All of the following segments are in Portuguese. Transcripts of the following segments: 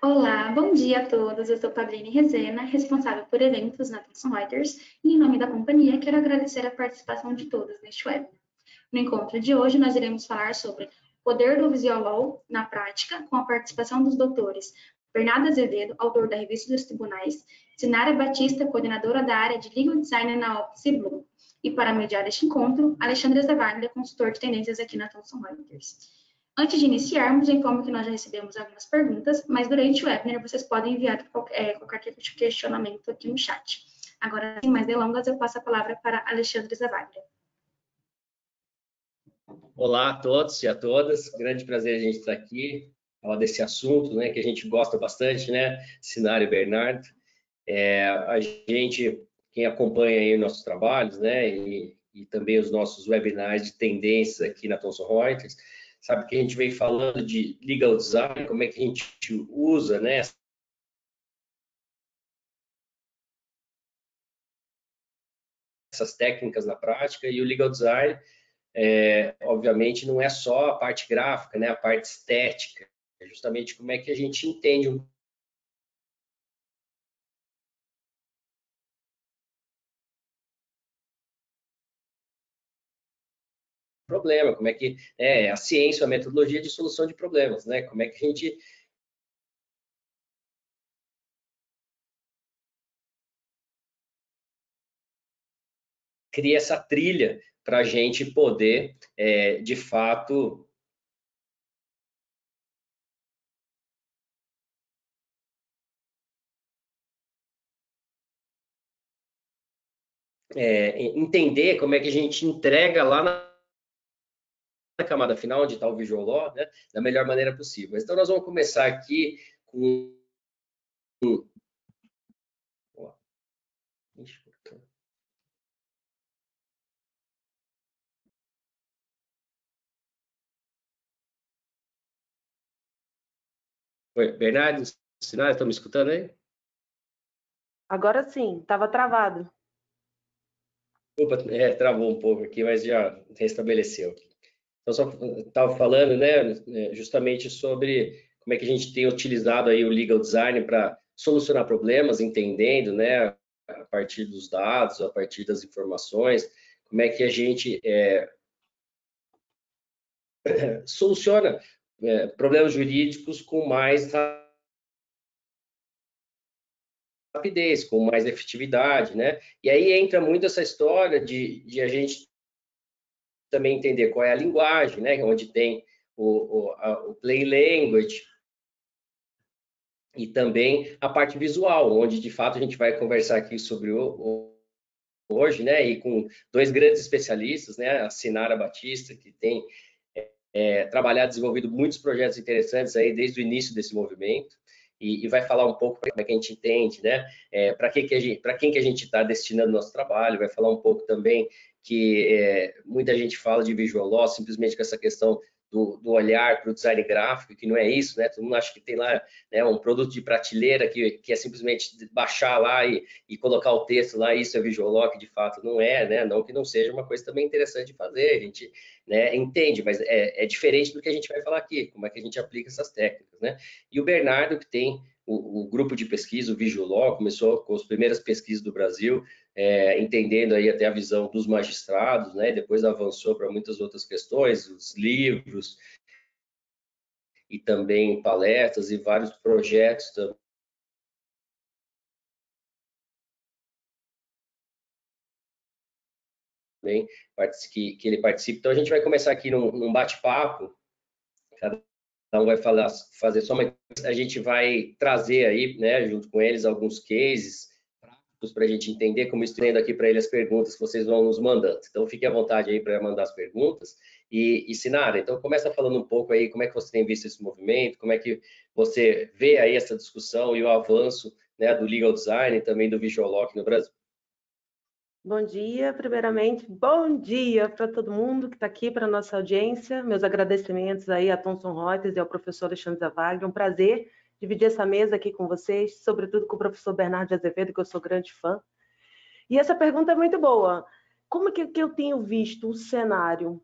Olá, bom dia a todos. Eu sou Pabline Rezena, responsável por eventos na Thomson Reuters, e em nome da companhia quero agradecer a participação de todos neste webinar. No encontro de hoje, nós iremos falar sobre o poder do Visual Law na prática, com a participação dos doutores Bernardo Azevedo, autor da Revista dos Tribunais, Sinara Batista, coordenadora da área de Legal Design na Opus Blue, e para mediar este encontro, Alexandre Zavaglia, consultor de tendências aqui na Thomson Reuters. Antes de iniciarmos, informo que nós já recebemos algumas perguntas, mas durante o webinar vocês podem enviar qualquer questionamento aqui no chat. Agora, sem mais delongas, eu passo a palavra para Alexandre Zavaglia. Olá a todos e a todas, grande prazer a gente estar aqui, falar desse assunto, né, que a gente gosta bastante, né, Sinara e Bernardo. A gente, quem acompanha aí nossos trabalhos, né, e também os nossos webinars de tendências aqui na Thomson Reuters, sabe que a gente vem falando de legal design, como é que a gente usa, né, essas técnicas na prática, e o legal design, obviamente, não é só a parte gráfica, né, a parte estética, é justamente como é que a gente entende problema, como é que a ciência, a metodologia de solução de problemas, né? Como é que a gente cria essa trilha para a gente poder, de fato, entender como é que a gente entrega lá na camada final, onde está o Visual Law, né, da melhor maneira possível. Então, nós vamos começar aqui com... Oi, Bernardo, Sinara, estão me escutando aí? Agora sim, estava travado. Opa, travou um pouco aqui, mas já restabeleceu. Então, só estava falando, né, justamente sobre como é que a gente tem utilizado aí o legal design para solucionar problemas, entendendo, né, a partir dos dados, a partir das informações, como é que a gente soluciona problemas jurídicos com mais rapidez, com mais efetividade, né? E aí entra muito essa história de a gente também entender qual é a linguagem, né? Onde tem o plain language e também a parte visual, onde de fato a gente vai conversar aqui sobre hoje, né? E com dois grandes especialistas, né? A Sinara Batista, que tem trabalhado, desenvolvido muitos projetos interessantes aí desde o início desse movimento. E vai falar um pouco como é que a gente entende, né? Para quem que a gente está destinando nosso trabalho, vai falar um pouco também que muita gente fala de Visual Law simplesmente com essa questão do olhar para o design gráfico, que não é isso, né? Todo mundo acha que tem lá, né, um produto de prateleira que é simplesmente baixar lá e colocar o texto lá, isso é Visual Law, que de fato não é, né? Não que não seja uma coisa também interessante de fazer, a gente, né, entende, mas é diferente do que a gente vai falar aqui, como é que a gente aplica essas técnicas, né? E o Bernardo, que tem o grupo de pesquisa, o Visual Law, começou com as primeiras pesquisas do Brasil, entendendo aí até a visão dos magistrados, né? Depois avançou para muitas outras questões, os livros e também palestras e vários projetos também que ele participa. Então a gente vai começar aqui num bate-papo, cada um vai fazer só uma... A gente vai trazer aí, né, junto com eles, alguns cases para a gente entender, como estou lendo aqui para eles as perguntas que vocês vão nos mandando. Então, fique à vontade aí para mandar as perguntas. E Sinara, então começa falando um pouco aí como é que você tem visto esse movimento, como é que você vê aí essa discussão e o avanço, né, do legal design e também do Visual Law aqui no Brasil. Bom dia, primeiramente, bom dia para todo mundo que está aqui, para a nossa audiência. Meus agradecimentos aí a Thomson Reuters e ao professor Alexandre Zavaglia. É um prazer dividir essa mesa aqui com vocês, sobretudo com o professor Bernardo Azevedo, que eu sou grande fã. E essa pergunta é muito boa. Como que eu tenho visto o cenário?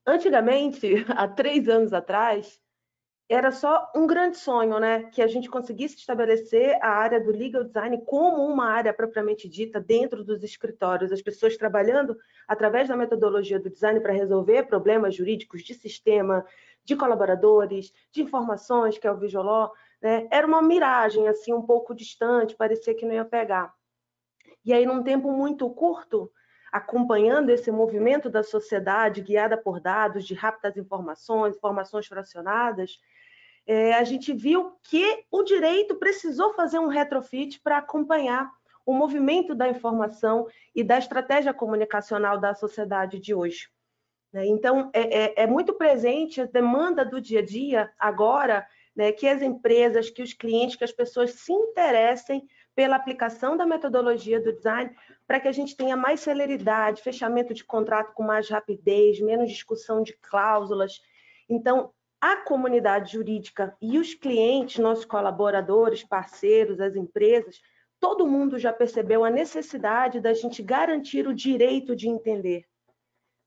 Antigamente, há 3 anos atrás, era só um grande sonho, né? Que a gente conseguisse estabelecer a área do legal design como uma área propriamente dita dentro dos escritórios, as pessoas trabalhando através da metodologia do design para resolver problemas jurídicos de sistema, de colaboradores, de informações, que é o Visual Law, né? Era uma miragem assim um pouco distante, parecia que não ia pegar. E aí, num tempo muito curto, acompanhando esse movimento da sociedade guiada por dados de rápidas informações, informações fracionadas, a gente viu que o direito precisou fazer um retrofit para acompanhar o movimento da informação e da estratégia comunicacional da sociedade de hoje. Então, é muito presente a demanda do dia a dia agora, né, que as empresas, que os clientes, que as pessoas se interessem pela aplicação da metodologia do design para que a gente tenha mais celeridade, fechamento de contrato com mais rapidez, menos discussão de cláusulas. Então, a comunidade jurídica e os clientes, nossos colaboradores, parceiros, as empresas, todo mundo já percebeu a necessidade da gente garantir o direito de entender,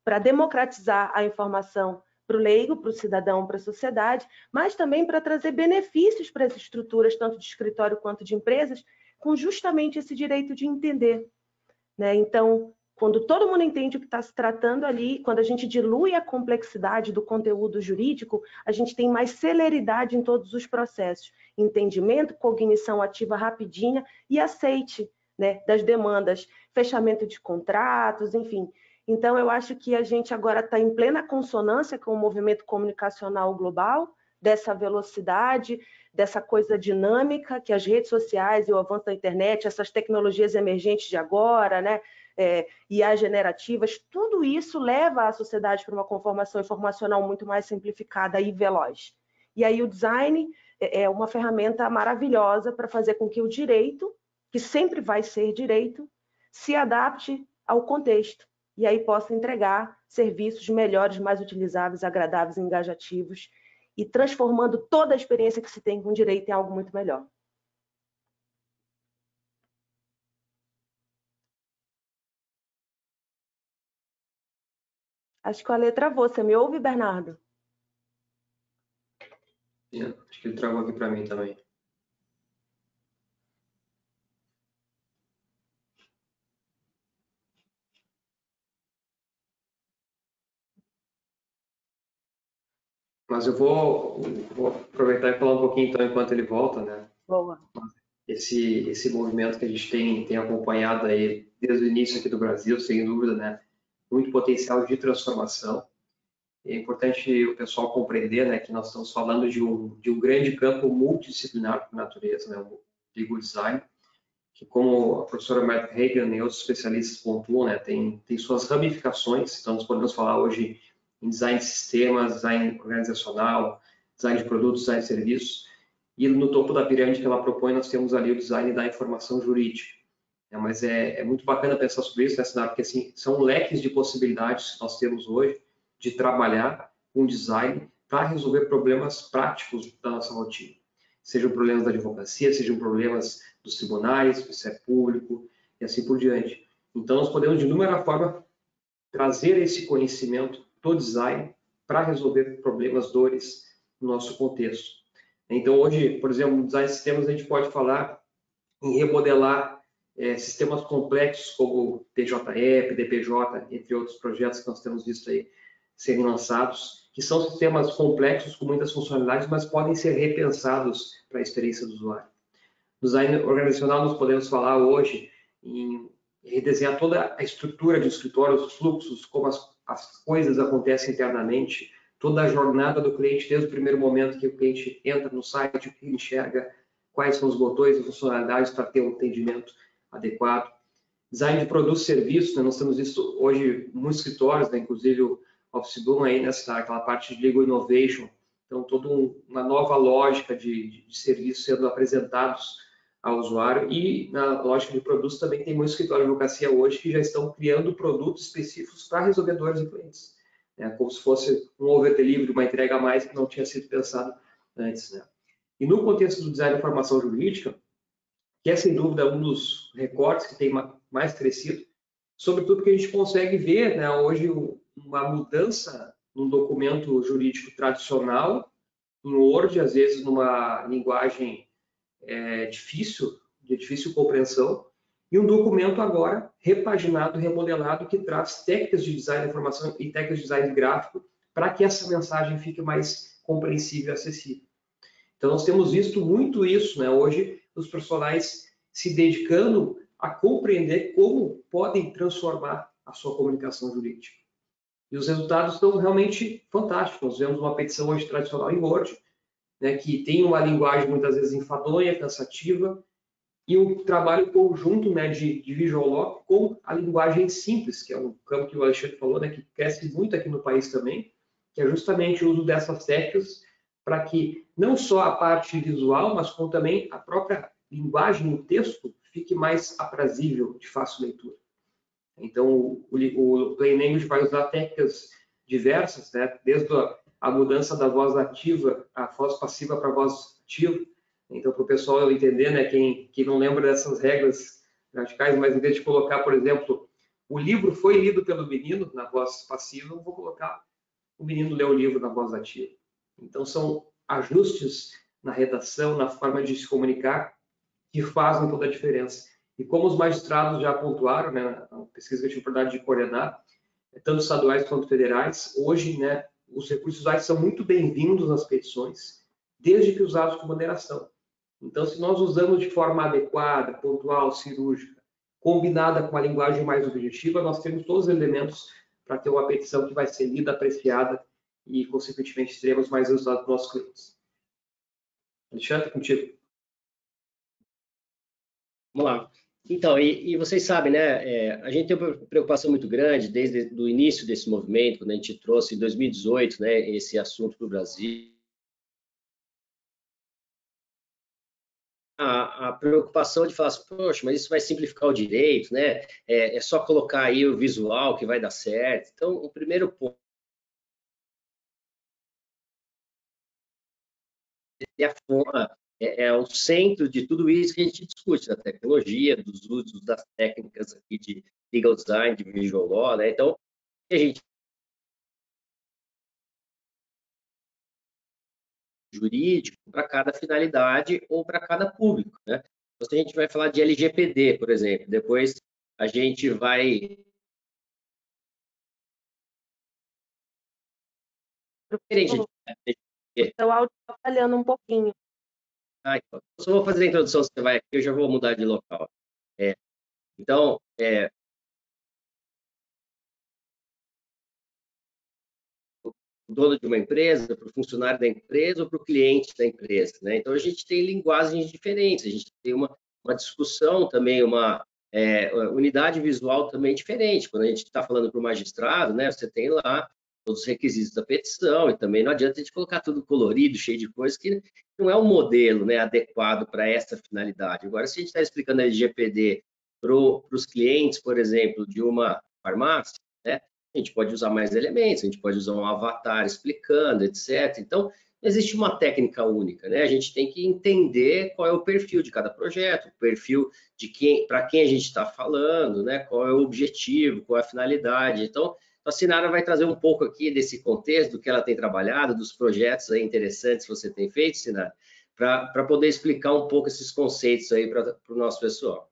para democratizar a informação para o leigo, para o cidadão, para a sociedade, mas também para trazer benefícios para as estruturas, tanto de escritório quanto de empresas, com justamente esse direito de entender. Então, quando todo mundo entende o que está se tratando ali, quando a gente dilui a complexidade do conteúdo jurídico, a gente tem mais celeridade em todos os processos. Entendimento, cognição ativa rapidinha e aceite, né, das demandas, fechamento de contratos, enfim. Então, eu acho que a gente agora está em plena consonância com o movimento comunicacional global, dessa velocidade, dessa coisa dinâmica que as redes sociais e o avanço da internet, essas tecnologias emergentes de agora, né, e as generativas, tudo isso leva a sociedade para uma conformação informacional muito mais simplificada e veloz. E aí o design é uma ferramenta maravilhosa para fazer com que o direito, que sempre vai ser direito, se adapte ao contexto e aí possa entregar serviços melhores, mais utilizáveis, agradáveis, engajativos e transformando toda a experiência que se tem com direito em algo muito melhor. Acho que a letra travou. Você me ouve, Bernardo? Sim, acho que ele travou aqui para mim também. Mas eu vou aproveitar e falar um pouquinho então enquanto ele volta, né? Boa. Esse movimento que a gente tem acompanhado aí desde o início aqui do Brasil, sem dúvida, né? Muito potencial de transformação. É importante o pessoal compreender, né, que nós estamos falando de um grande campo multidisciplinar por natureza, né? O legal design, que como a professora Matt Hagan e outros especialistas pontuam, né, tem suas ramificações. Então, nós podemos falar hoje em design de sistemas, design organizacional, design de produtos, design de serviços. E no topo da pirâmide que ela propõe, nós temos ali o design da informação jurídica. Mas é muito bacana pensar sobre isso, né, Sinara? Porque assim, são leques de possibilidades que nós temos hoje de trabalhar com design para resolver problemas práticos da nossa rotina. Sejam problemas da advocacia, sejam problemas dos tribunais, do Ministério Público e assim por diante. Então, nós podemos, de inúmera forma, trazer esse conhecimento do design para resolver problemas, dores no nosso contexto. Então, hoje, por exemplo, no design de sistemas, a gente pode falar em remodelar sistemas complexos como TJE, DPJ, entre outros projetos que nós temos visto aí serem lançados, que são sistemas complexos com muitas funcionalidades, mas podem ser repensados para a experiência do usuário. No design organizacional, nós podemos falar hoje em redesenhar toda a estrutura de escritórios, os fluxos, como as coisas acontecem internamente, toda a jornada do cliente, desde o primeiro momento que o cliente entra no site, o que enxerga, quais são os botões e funcionalidades para ter um atendimento adequado. Design de produtos e serviços, né? Nós temos visto hoje muitos escritórios, né? Inclusive o Office Boom aí, aquela parte de Legal Innovation, então toda uma nova lógica de serviços sendo apresentados ao usuário, e na lógica de produtos também tem muitos escritórios de advocacia hoje que já estão criando produtos específicos para resolver dores de clientes, né? Como se fosse um over delivery, uma entrega a mais que não tinha sido pensado antes, né? E no contexto do design da formação jurídica, que é sem dúvida um dos recortes que tem mais crescido, sobretudo porque a gente consegue ver, né, hoje uma mudança num documento jurídico tradicional em Word, às vezes numa linguagem de difícil compreensão, e um documento agora repaginado, remodelado, que traz técnicas de design de informação e técnicas de design gráfico para que essa mensagem fique mais compreensível e acessível. Então, nós temos visto muito isso, né? Hoje, os profissionais se dedicando a compreender como podem transformar a sua comunicação jurídica. E os resultados estão realmente fantásticos. Nós vemos uma petição hoje tradicional em Word, né, que tem uma linguagem muitas vezes enfadonha, cansativa, e um trabalho conjunto, né, de Visual Law com a linguagem simples, que é um campo que o Alexandre falou, né, que cresce muito aqui no país também, que é justamente o uso dessas técnicas para que não só a parte visual, mas como também a própria linguagem, o texto, fique mais aprazível, de fácil leitura. Então, o Plain Language vai usar técnicas diversas, né? Desde a mudança da voz ativa, a voz passiva para a voz ativa. Então, para o pessoal entender, né? Quem não lembra dessas regras radicais, mas em vez de colocar, por exemplo, o livro foi lido pelo menino na voz passiva, eu vou colocar o menino lê o livro na voz ativa. Então, são ajustes na redação, na forma de se comunicar, que fazem toda a diferença. E como os magistrados já pontuaram, né, na pesquisa que eu tive a oportunidade de coordenar, tanto estaduais quanto federais, hoje, né, os recursos visuais são muito bem-vindos nas petições, desde que usados com moderação. Então, se nós usamos de forma adequada, pontual, cirúrgica, combinada com a linguagem mais objetiva, nós temos todos os elementos para ter uma petição que vai ser lida, apreciada e, consequentemente, teremos mais resultados para os nossos clientes. Alexandre, contigo. Vamos lá. Então, e vocês sabem, né, a gente tem uma preocupação muito grande desde o início desse movimento, quando a gente trouxe em 2018, né, esse assunto para o Brasil. A preocupação de falar assim, poxa, mas isso vai simplificar o direito, né? É só colocar aí o visual que vai dar certo. Então, o primeiro ponto é o centro de tudo isso que a gente discute, da tecnologia, dos usos das técnicas aqui de legal design, de visual law, né? Então, a gente jurídico para cada finalidade ou para cada público, né? Então, se a gente vai falar de LGPD, por exemplo, depois a gente vai Seu áudio está falhando um pouquinho. Então, só vou fazer a introdução, você vai aqui, eu já vou mudar de local. Então, o dono de uma empresa, para o funcionário da empresa ou para o cliente da empresa, né? Então, a gente tem linguagens diferentes, a gente tem uma discussão também, uma unidade visual também diferente. Quando a gente está falando para o magistrado, né, você tem lá todos os requisitos da petição, e também não adianta a gente colocar tudo colorido, cheio de coisas, que não é um modelo, né, adequado para essa finalidade. Agora, se a gente está explicando a LGPD para os clientes, por exemplo, de uma farmácia, né, a gente pode usar mais elementos, a gente pode usar um avatar explicando, etc. Então, não existe uma técnica única, né? A gente tem que entender qual é o perfil de cada projeto, o perfil de para quem a gente está falando, né? Qual é o objetivo, qual é a finalidade. Então, a Sinara vai trazer um pouco aqui desse contexto, do que ela tem trabalhado, dos projetos aí interessantes que você tem feito, Sinara, para poder explicar um pouco esses conceitos aí para o nosso pessoal.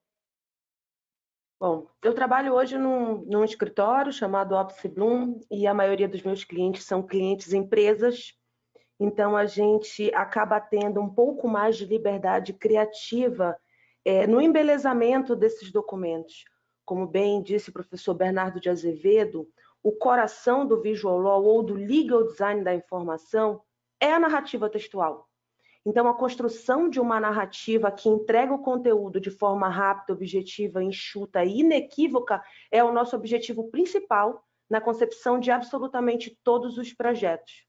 Bom, eu trabalho hoje num escritório chamado Office Bloom e a maioria dos meus clientes são clientes empresas, então a gente acaba tendo um pouco mais de liberdade criativa no embelezamento desses documentos. Como bem disse o professor Bernardo de Azevedo, o coração do Visual Law ou do Legal Design da informação é a narrativa textual. Então, a construção de uma narrativa que entrega o conteúdo de forma rápida, objetiva, enxuta e inequívoca é o nosso objetivo principal na concepção de absolutamente todos os projetos.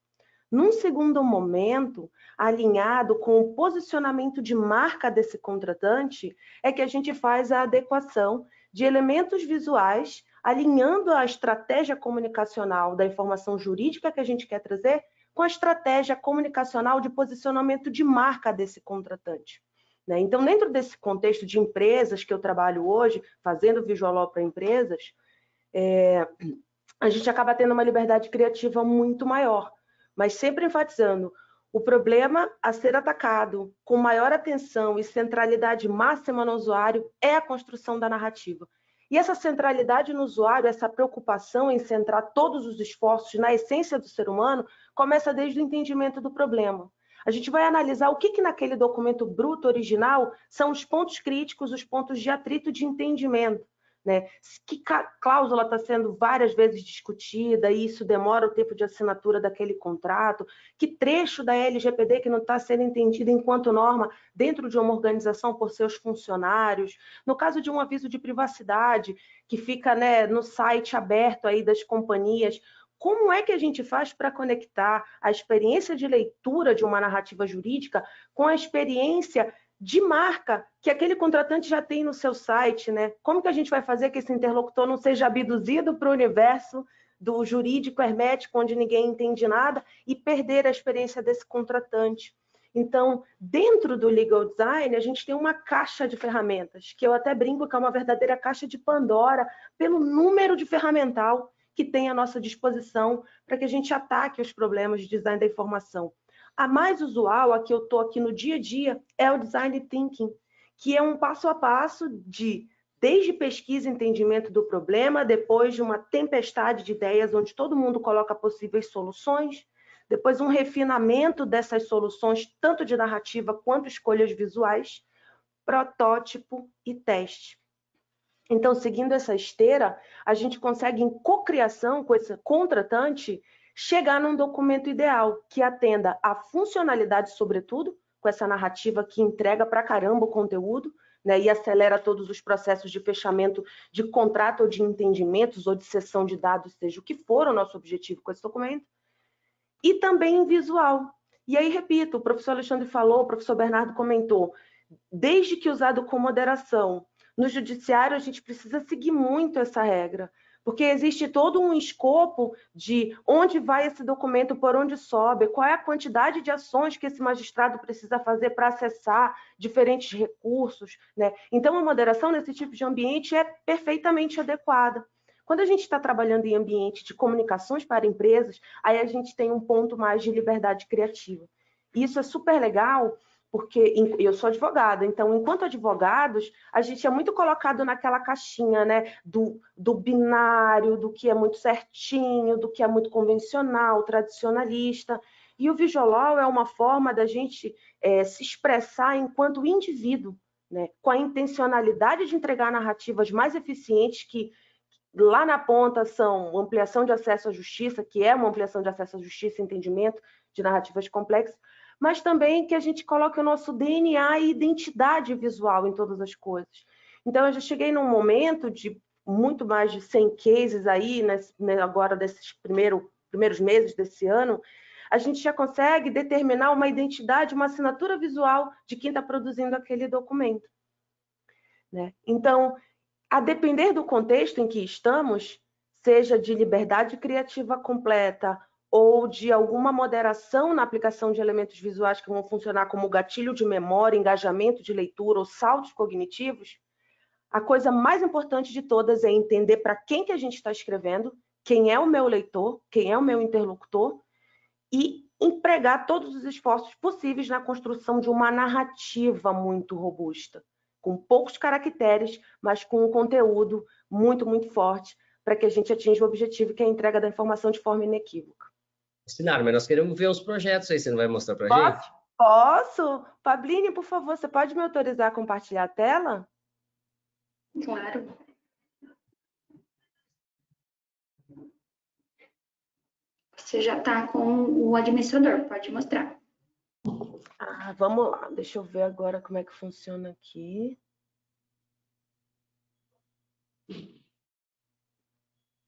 Num segundo momento, alinhado com o posicionamento de marca desse contratante, é que a gente faz a adequação de elementos visuais, alinhando a estratégia comunicacional da informação jurídica que a gente quer trazer com a estratégia comunicacional de posicionamento de marca desse contratante. Então, dentro desse contexto de empresas que eu trabalho hoje, fazendo Visual Law para empresas, a gente acaba tendo uma liberdade criativa muito maior, mas sempre enfatizando, O problema a ser atacado com maior atenção e centralidade máxima no usuário é a construção da narrativa. E essa centralidade no usuário, essa preocupação em centrar todos os esforços na essência do ser humano, começa desde o entendimento do problema. A gente vai analisar o que naquele documento bruto original são os pontos críticos, os pontos de atrito de entendimento. Né? Que cláusula está sendo várias vezes discutida e isso demora o tempo de assinatura daquele contrato, que trecho da LGPD que não está sendo entendido enquanto norma dentro de uma organização por seus funcionários, no caso de um aviso de privacidade que fica, né, no site aberto aí das companhias, como é que a gente faz para conectar a experiência de leitura de uma narrativa jurídica com a experiência de marca que aquele contratante já tem no seu site, né? Como que a gente vai fazer que esse interlocutor não seja abduzido para o universo do jurídico hermético, onde ninguém entende nada, e perder a experiência desse contratante? Então, dentro do legal design, a gente tem uma caixa de ferramentas, que eu até brinco que é uma verdadeira caixa de Pandora, pelo número de ferramental que tem à nossa disposição para que a gente ataque os problemas de design da informação. A mais usual, a que eu estou aqui no dia a dia, é o Design Thinking, que é um passo a passo desde pesquisa e entendimento do problema, depois de uma tempestade de ideias, onde todo mundo coloca possíveis soluções, depois um refinamento dessas soluções, tanto de narrativa quanto escolhas visuais, protótipo e teste. Então, seguindo essa esteira, a gente consegue, em cocriação com esse contratante, chegar num documento ideal que atenda à funcionalidade, sobretudo, com essa narrativa que entrega pra caramba o conteúdo, né, e acelera todos os processos de fechamento de contrato ou de entendimentos ou de cessão de dados, seja o que for o nosso objetivo com esse documento, e também em visual. E aí, repito, o professor Alexandre falou, o professor Bernardo comentou, desde que usado com moderação, no judiciário a gente precisa seguir muito essa regra, porque existe todo um escopo de onde vai esse documento, por onde sobe, qual é a quantidade de ações que esse magistrado precisa fazer para acessar diferentes recursos, né? Então, a moderação nesse tipo de ambiente é perfeitamente adequada. Quando a gente está trabalhando em ambiente de comunicações para empresas, aí a gente tem um ponto mais de liberdade criativa. Isso é super legal, porque eu sou advogada, então, enquanto advogados, a gente é muito colocado naquela caixinha, né, do binário, do que é muito certinho, do que é muito convencional, tradicionalista, e o Visual é uma forma da gente se expressar enquanto indivíduo, né, com a intencionalidade de entregar narrativas mais eficientes que lá na ponta são ampliação de acesso à justiça, que é uma ampliação de acesso à justiça e entendimento de narrativas complexas, mas também que a gente coloque o nosso DNA e identidade visual em todas as coisas. Então, eu já cheguei num momento de muito mais de 100 cases aí, agora desses primeiros meses desse ano, a gente já consegue determinar uma identidade, uma assinatura visual de quem está produzindo aquele documento, né? Então, a depender do contexto em que estamos, seja de liberdade criativa completa ou de alguma moderação na aplicação de elementos visuais que vão funcionar como gatilho de memória, engajamento de leitura ou saltos cognitivos, a coisa mais importante de todas é entender para quem que a gente está escrevendo, quem é o meu leitor, quem é o meu interlocutor, e empregar todos os esforços possíveis na construção de uma narrativa muito robusta, com poucos caracteres, mas com um conteúdo muito, muito forte, para que a gente atinja o objetivo, que é a entrega da informação de forma inequívoca. Sinara, mas nós queremos ver os projetos aí, você não vai mostrar para a gente? Posso? Pabline, por favor, você pode me autorizar a compartilhar a tela? Claro. Você já está com o administrador, pode mostrar. Vamos lá, deixa eu ver agora como é que funciona aqui.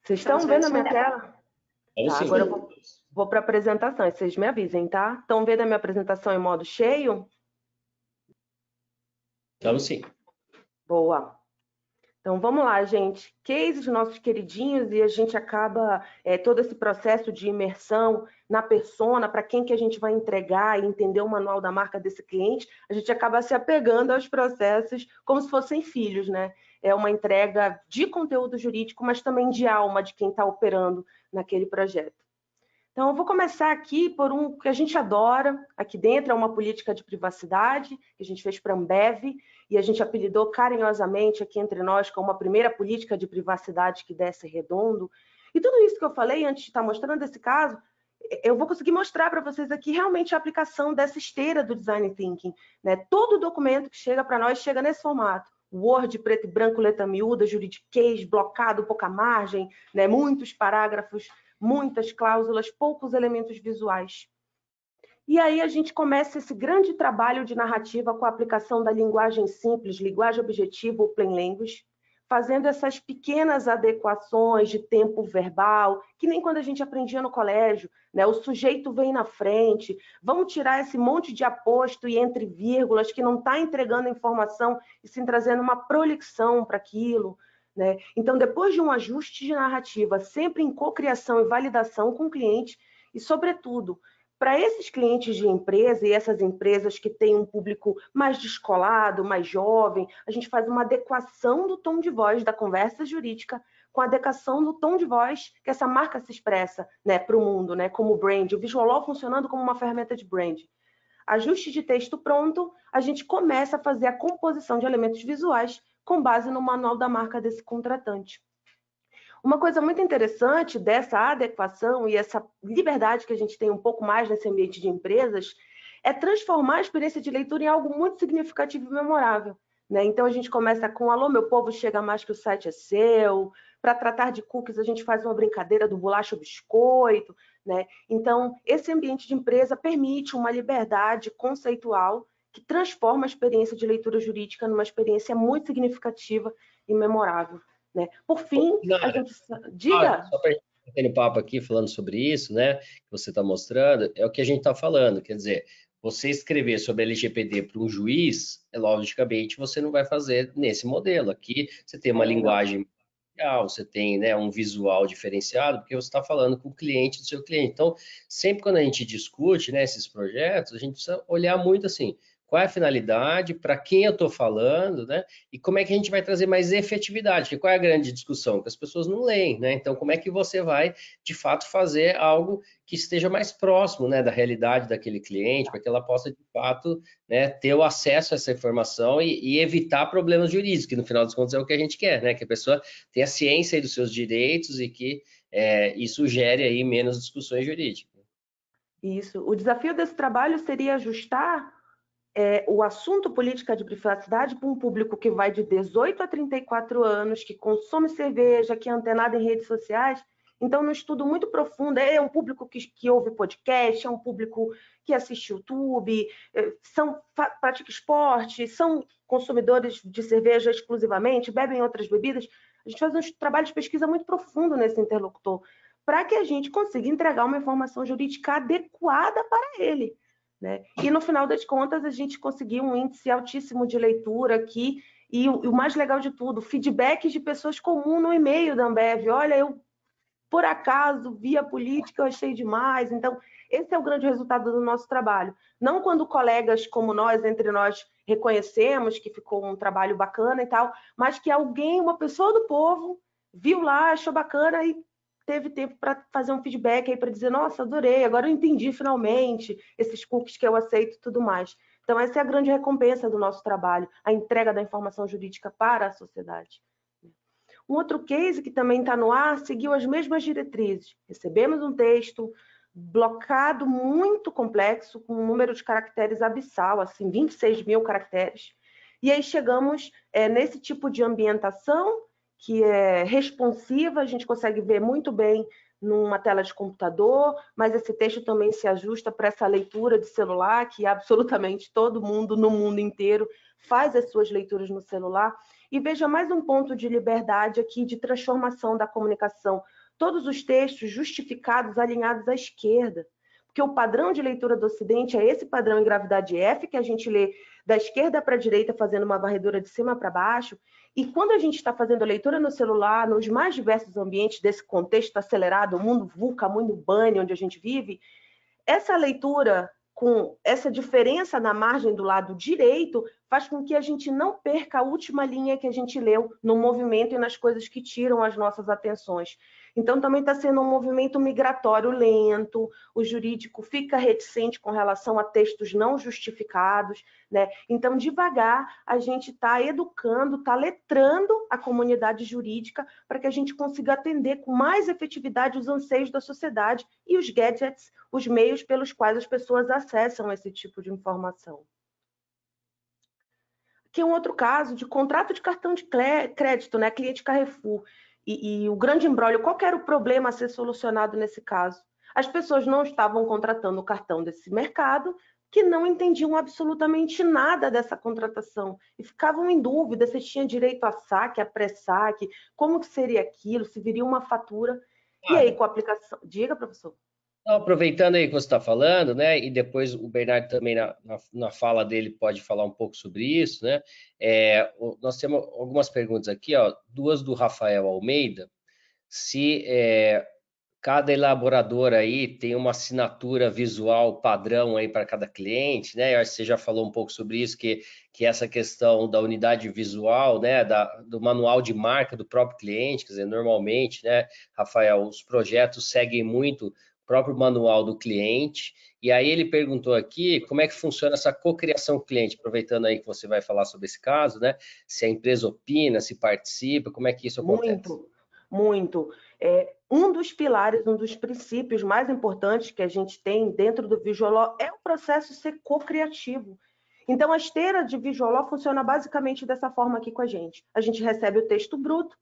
Vocês estão vendo a minha tela? Tá, agora eu vou para a apresentação, vocês me avisem, tá? Estão vendo a minha apresentação em modo cheio? Estamos sim. Boa. Então, vamos lá, gente. Cases nossos queridinhos, e a gente acaba todo esse processo de imersão na persona, para quem que a gente vai entregar e entender o manual da marca desse cliente, a gente acaba se apegando aos processos como se fossem filhos, né? É uma entrega de conteúdo jurídico, mas também de alma de quem está operando naquele projeto. Então, eu vou começar aqui por um que a gente adora, aqui dentro, é uma política de privacidade, que a gente fez para a Ambev, e a gente apelidou carinhosamente aqui entre nós como a primeira política de privacidade que desce redondo. E tudo isso que eu falei antes de estar mostrando esse caso, eu vou conseguir mostrar para vocês aqui realmente a aplicação dessa esteira do Design Thinking, né? Todo documento que chega para nós chega nesse formato. Word, preto e branco, letra miúda, juridiquês, blocado, pouca margem, né? Muitos parágrafos, muitas cláusulas, poucos elementos visuais. E aí a gente começa esse grande trabalho de narrativa com a aplicação da linguagem simples, linguagem objetiva ou plain language, fazendo essas pequenas adequações de tempo verbal, que nem quando a gente aprendia no colégio, né? O sujeito vem na frente, vamos tirar esse monte de aposto e entre vírgulas que não está entregando informação e sim trazendo uma prolixão para aquilo, né? Então, depois de um ajuste de narrativa, sempre em cocriação e validação com o cliente, e, sobretudo, para esses clientes de empresa e essas empresas que têm um público mais descolado, mais jovem, a gente faz uma adequação do tom de voz da conversa jurídica com a adequação do tom de voz que essa marca se expressa, né, para o mundo, né, como brand, o Visual Law funcionando como uma ferramenta de brand. Ajuste de texto pronto, a gente começa a fazer a composição de elementos visuais com base no manual da marca desse contratante. Uma coisa muito interessante dessa adequação e essa liberdade que a gente tem um pouco mais nesse ambiente de empresas é transformar a experiência de leitura em algo muito significativo e memorável, né? Então, a gente começa com alô, meu povo, chega mais que o site é seu. Para tratar de cookies, a gente faz uma brincadeira do bolacha ou biscoito, né? Então, esse ambiente de empresa permite uma liberdade conceitual que transforma a experiência de leitura jurídica numa experiência muito significativa e memorável, né? Por fim, a gente... Diga! Só para ter papo aqui falando sobre isso, né, que você está mostrando, é o que a gente está falando, quer dizer, você escrever sobre LGPD para um juiz, logicamente você não vai fazer nesse modelo. Aqui você tem uma linguagem, você tem, né, um visual diferenciado, porque você está falando com o cliente do seu cliente. Então, sempre quando a gente discute, né, esses projetos, a gente precisa olhar muito assim, qual é a finalidade, para quem eu estou falando, né? E como é que a gente vai trazer mais efetividade? Porque qual é a grande discussão? Que as pessoas não leem, né? Então, como é que você vai, de fato, fazer algo que esteja mais próximo, né, da realidade daquele cliente, para que ela possa, de fato, né, ter o acesso a essa informação e evitar problemas jurídicos, que no final das contas é o que a gente quer, né? Que a pessoa tenha ciência aí dos seus direitos e que isso gere aí menos discussões jurídicas. Isso. O desafio desse trabalho seria ajustar o assunto política de privacidade para um público que vai de 18 a 34 anos, que consome cerveja, que é antenado em redes sociais. Então, num estudo muito profundo, é um público que ouve podcast, é um público que assiste YouTube, pratica esporte, são consumidores de cerveja exclusivamente, bebem outras bebidas. A gente faz um trabalho de pesquisa muito profundo nesse interlocutor, para que a gente consiga entregar uma informação jurídica adequada para ele, né? E no final das contas a gente conseguiu um índice altíssimo de leitura aqui e o mais legal de tudo, feedbacks de pessoas comuns no e-mail da Ambev. Olha, eu por acaso vi a política, eu achei demais. Então, esse é o grande resultado do nosso trabalho. Não quando colegas como nós, entre nós, reconhecemos que ficou um trabalho bacana e tal, mas que alguém, uma pessoa do povo, viu lá, achou bacana e teve tempo para fazer um feedback aí para dizer, nossa, adorei, agora eu entendi finalmente esses cookies que eu aceito e tudo mais. Então, essa é a grande recompensa do nosso trabalho, a entrega da informação jurídica para a sociedade. Um outro case que também está no ar seguiu as mesmas diretrizes. Recebemos um texto blocado muito complexo, com um número de caracteres abissal, assim, 26 mil caracteres. E aí chegamos nesse tipo de ambientação, que é responsiva, a gente consegue ver muito bem numa tela de computador, mas esse texto também se ajusta para essa leitura de celular, que absolutamente todo mundo no mundo inteiro faz as suas leituras no celular. E veja mais um ponto de liberdade aqui, de transformação da comunicação. Todos os textos justificados, alinhados à esquerda. Porque o padrão de leitura do Ocidente é esse padrão em gravidade F, que a gente lê da esquerda para a direita, fazendo uma varredura de cima para baixo. E quando a gente está fazendo a leitura no celular, nos mais diversos ambientes desse contexto acelerado, o mundo VUCA, mundo bunny, onde a gente vive, essa leitura com essa diferença na margem do lado direito faz com que a gente não perca a última linha que a gente leu no movimento e nas coisas que tiram as nossas atenções. Então, também está sendo um movimento migratório lento, o jurídico fica reticente com relação a textos não justificados, né? Então, devagar, a gente está educando, está letrando a comunidade jurídica para que a gente consiga atender com mais efetividade os anseios da sociedade e os gadgets, os meios pelos quais as pessoas acessam esse tipo de informação. Aqui é um outro caso de contrato de cartão de crédito, né? Cliente Carrefour. E o grande imbróglio, qual que era o problema a ser solucionado nesse caso? As pessoas não estavam contratando o cartão desse mercado, que não entendiam absolutamente nada dessa contratação e ficavam em dúvida se tinha direito a saque, a pré-saque, como que seria aquilo, se viria uma fatura. E aí, com a aplicação... Diga, professor. Aproveitando aí que você está falando, né, e depois o Bernardo também na fala dele pode falar um pouco sobre isso, né, nós temos algumas perguntas aqui, ó, duas do Rafael Almeida, se cada elaborador aí tem uma assinatura visual padrão aí para cada cliente, né, eu acho que você já falou um pouco sobre isso, que essa questão da unidade visual, né, do manual de marca do próprio cliente, quer dizer, normalmente, né, Rafael, os projetos seguem muito próprio manual do cliente, e aí ele perguntou aqui como é que funciona essa cocriação com o cliente, aproveitando aí que você vai falar sobre esse caso, né? Se a empresa opina, se participa, como é que isso acontece? Muito. Um dos pilares, um dos princípios mais importantes que a gente tem dentro do Visualó é o processo ser co-criativo. Então, a esteira de Visualó funciona basicamente dessa forma aqui com a gente. A gente recebe o texto bruto,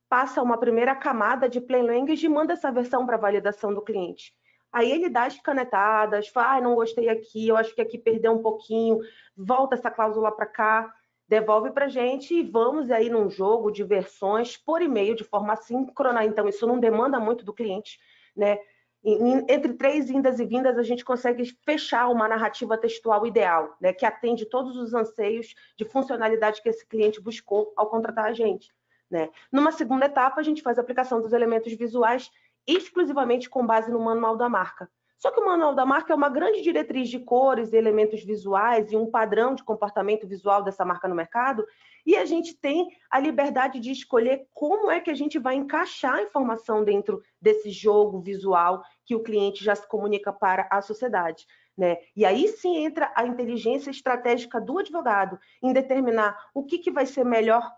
passa uma primeira camada de plain language e manda essa versão para validação do cliente. Aí ele dá as canetadas, fala, não gostei aqui, eu acho que aqui perdeu um pouquinho, volta essa cláusula para cá, devolve para a gente e vamos aí num jogo de versões por e-mail de forma síncrona. Então, isso não demanda muito do cliente, né? Entre 3 indas e vindas, a gente consegue fechar uma narrativa textual ideal, né? Que atende todos os anseios de funcionalidade que esse cliente buscou ao contratar a gente. Né? Numa segunda etapa, a gente faz a aplicação dos elementos visuais exclusivamente com base no manual da marca. Só que o manual da marca é uma grande diretriz de cores e elementos visuais e um padrão de comportamento visual dessa marca no mercado, e a gente tem a liberdade de escolher como é que a gente vai encaixar a informação dentro desse jogo visual que o cliente já se comunica para a sociedade. Né? E aí sim entra a inteligência estratégica do advogado em determinar o que vai ser melhor,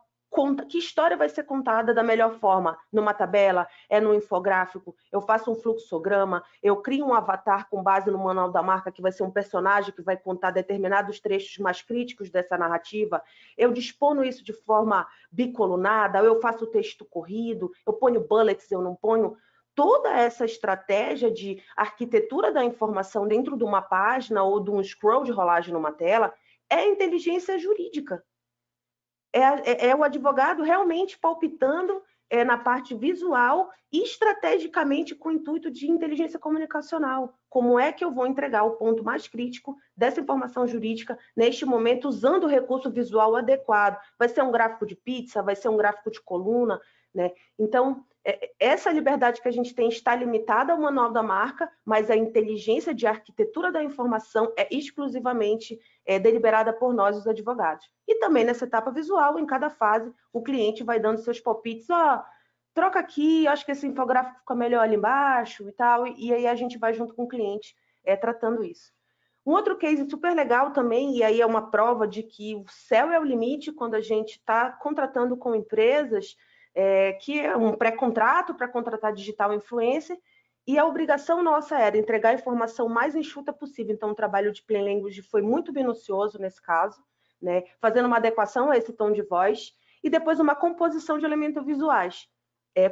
que história vai ser contada da melhor forma, numa tabela, num infográfico, eu faço um fluxograma, eu crio um avatar com base no manual da marca, que vai ser um personagem que vai contar determinados trechos mais críticos dessa narrativa, eu dispono isso de forma bicolunada, eu faço texto corrido, eu ponho bullets, eu não ponho. Toda essa estratégia de arquitetura da informação dentro de uma página ou de um scroll de rolagem numa tela é inteligência jurídica. É o advogado realmente palpitando na parte visual e estrategicamente com o intuito de inteligência comunicacional. Como é que eu vou entregar o ponto mais crítico dessa informação jurídica neste momento usando o recurso visual adequado? Vai ser um gráfico de pizza? Vai ser um gráfico de coluna? Né? Então, essa liberdade que a gente tem está limitada ao manual da marca, mas a inteligência de arquitetura da informação é exclusivamente deliberada por nós, os advogados. E também nessa etapa visual, em cada fase, o cliente vai dando seus palpites, troca aqui, acho que esse infográfico fica melhor ali embaixo e tal, e aí a gente vai junto com o cliente tratando isso. Um outro case super legal também, e aí é uma prova de que o céu é o limite quando a gente está contratando com empresas, que é um pré-contrato para contratar digital influencer, e a obrigação nossa era entregar a informação mais enxuta possível. Então, o trabalho de plain language foi muito minucioso nesse caso, né? Fazendo uma adequação a esse tom de voz, e depois uma composição de elementos visuais.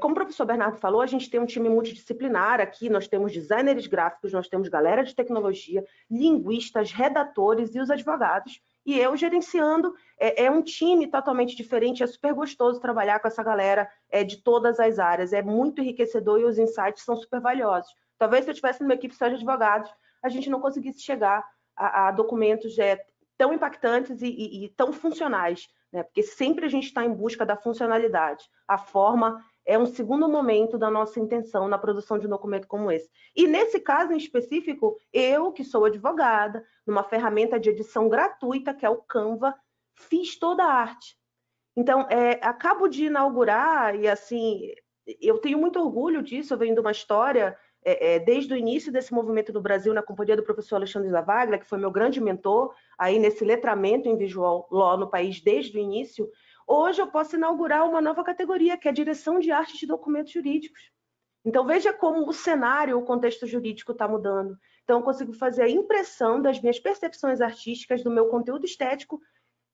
Como o professor Bernardo falou, a gente tem um time multidisciplinar aqui, nós temos designers gráficos, nós temos galera de tecnologia, linguistas, redatores e os advogados, e eu gerenciando, um time totalmente diferente, é super gostoso trabalhar com essa galera de todas as áreas, é muito enriquecedor e os insights são super valiosos. Talvez se eu tivesse numa equipe só de advogados, a gente não conseguisse chegar a documentos tão impactantes e tão funcionais, né? Porque sempre a gente está em busca da funcionalidade. A forma é um segundo momento da nossa intenção na produção de um documento como esse. E nesse caso em específico, eu, que sou advogada, numa ferramenta de edição gratuita, que é o Canva, fiz toda a arte. Então, acabo de inaugurar, e assim, eu tenho muito orgulho disso, eu venho de uma história, desde o início desse movimento no Brasil, na companhia do professor Alexandre Zavaglia, que foi meu grande mentor, aí nesse letramento em Visual Law no país desde o início. Hoje eu posso inaugurar uma nova categoria, que é a direção de arte de documentos jurídicos. Então, veja como o cenário, o contexto jurídico está mudando. Então, eu consigo fazer a impressão das minhas percepções artísticas, do meu conteúdo estético,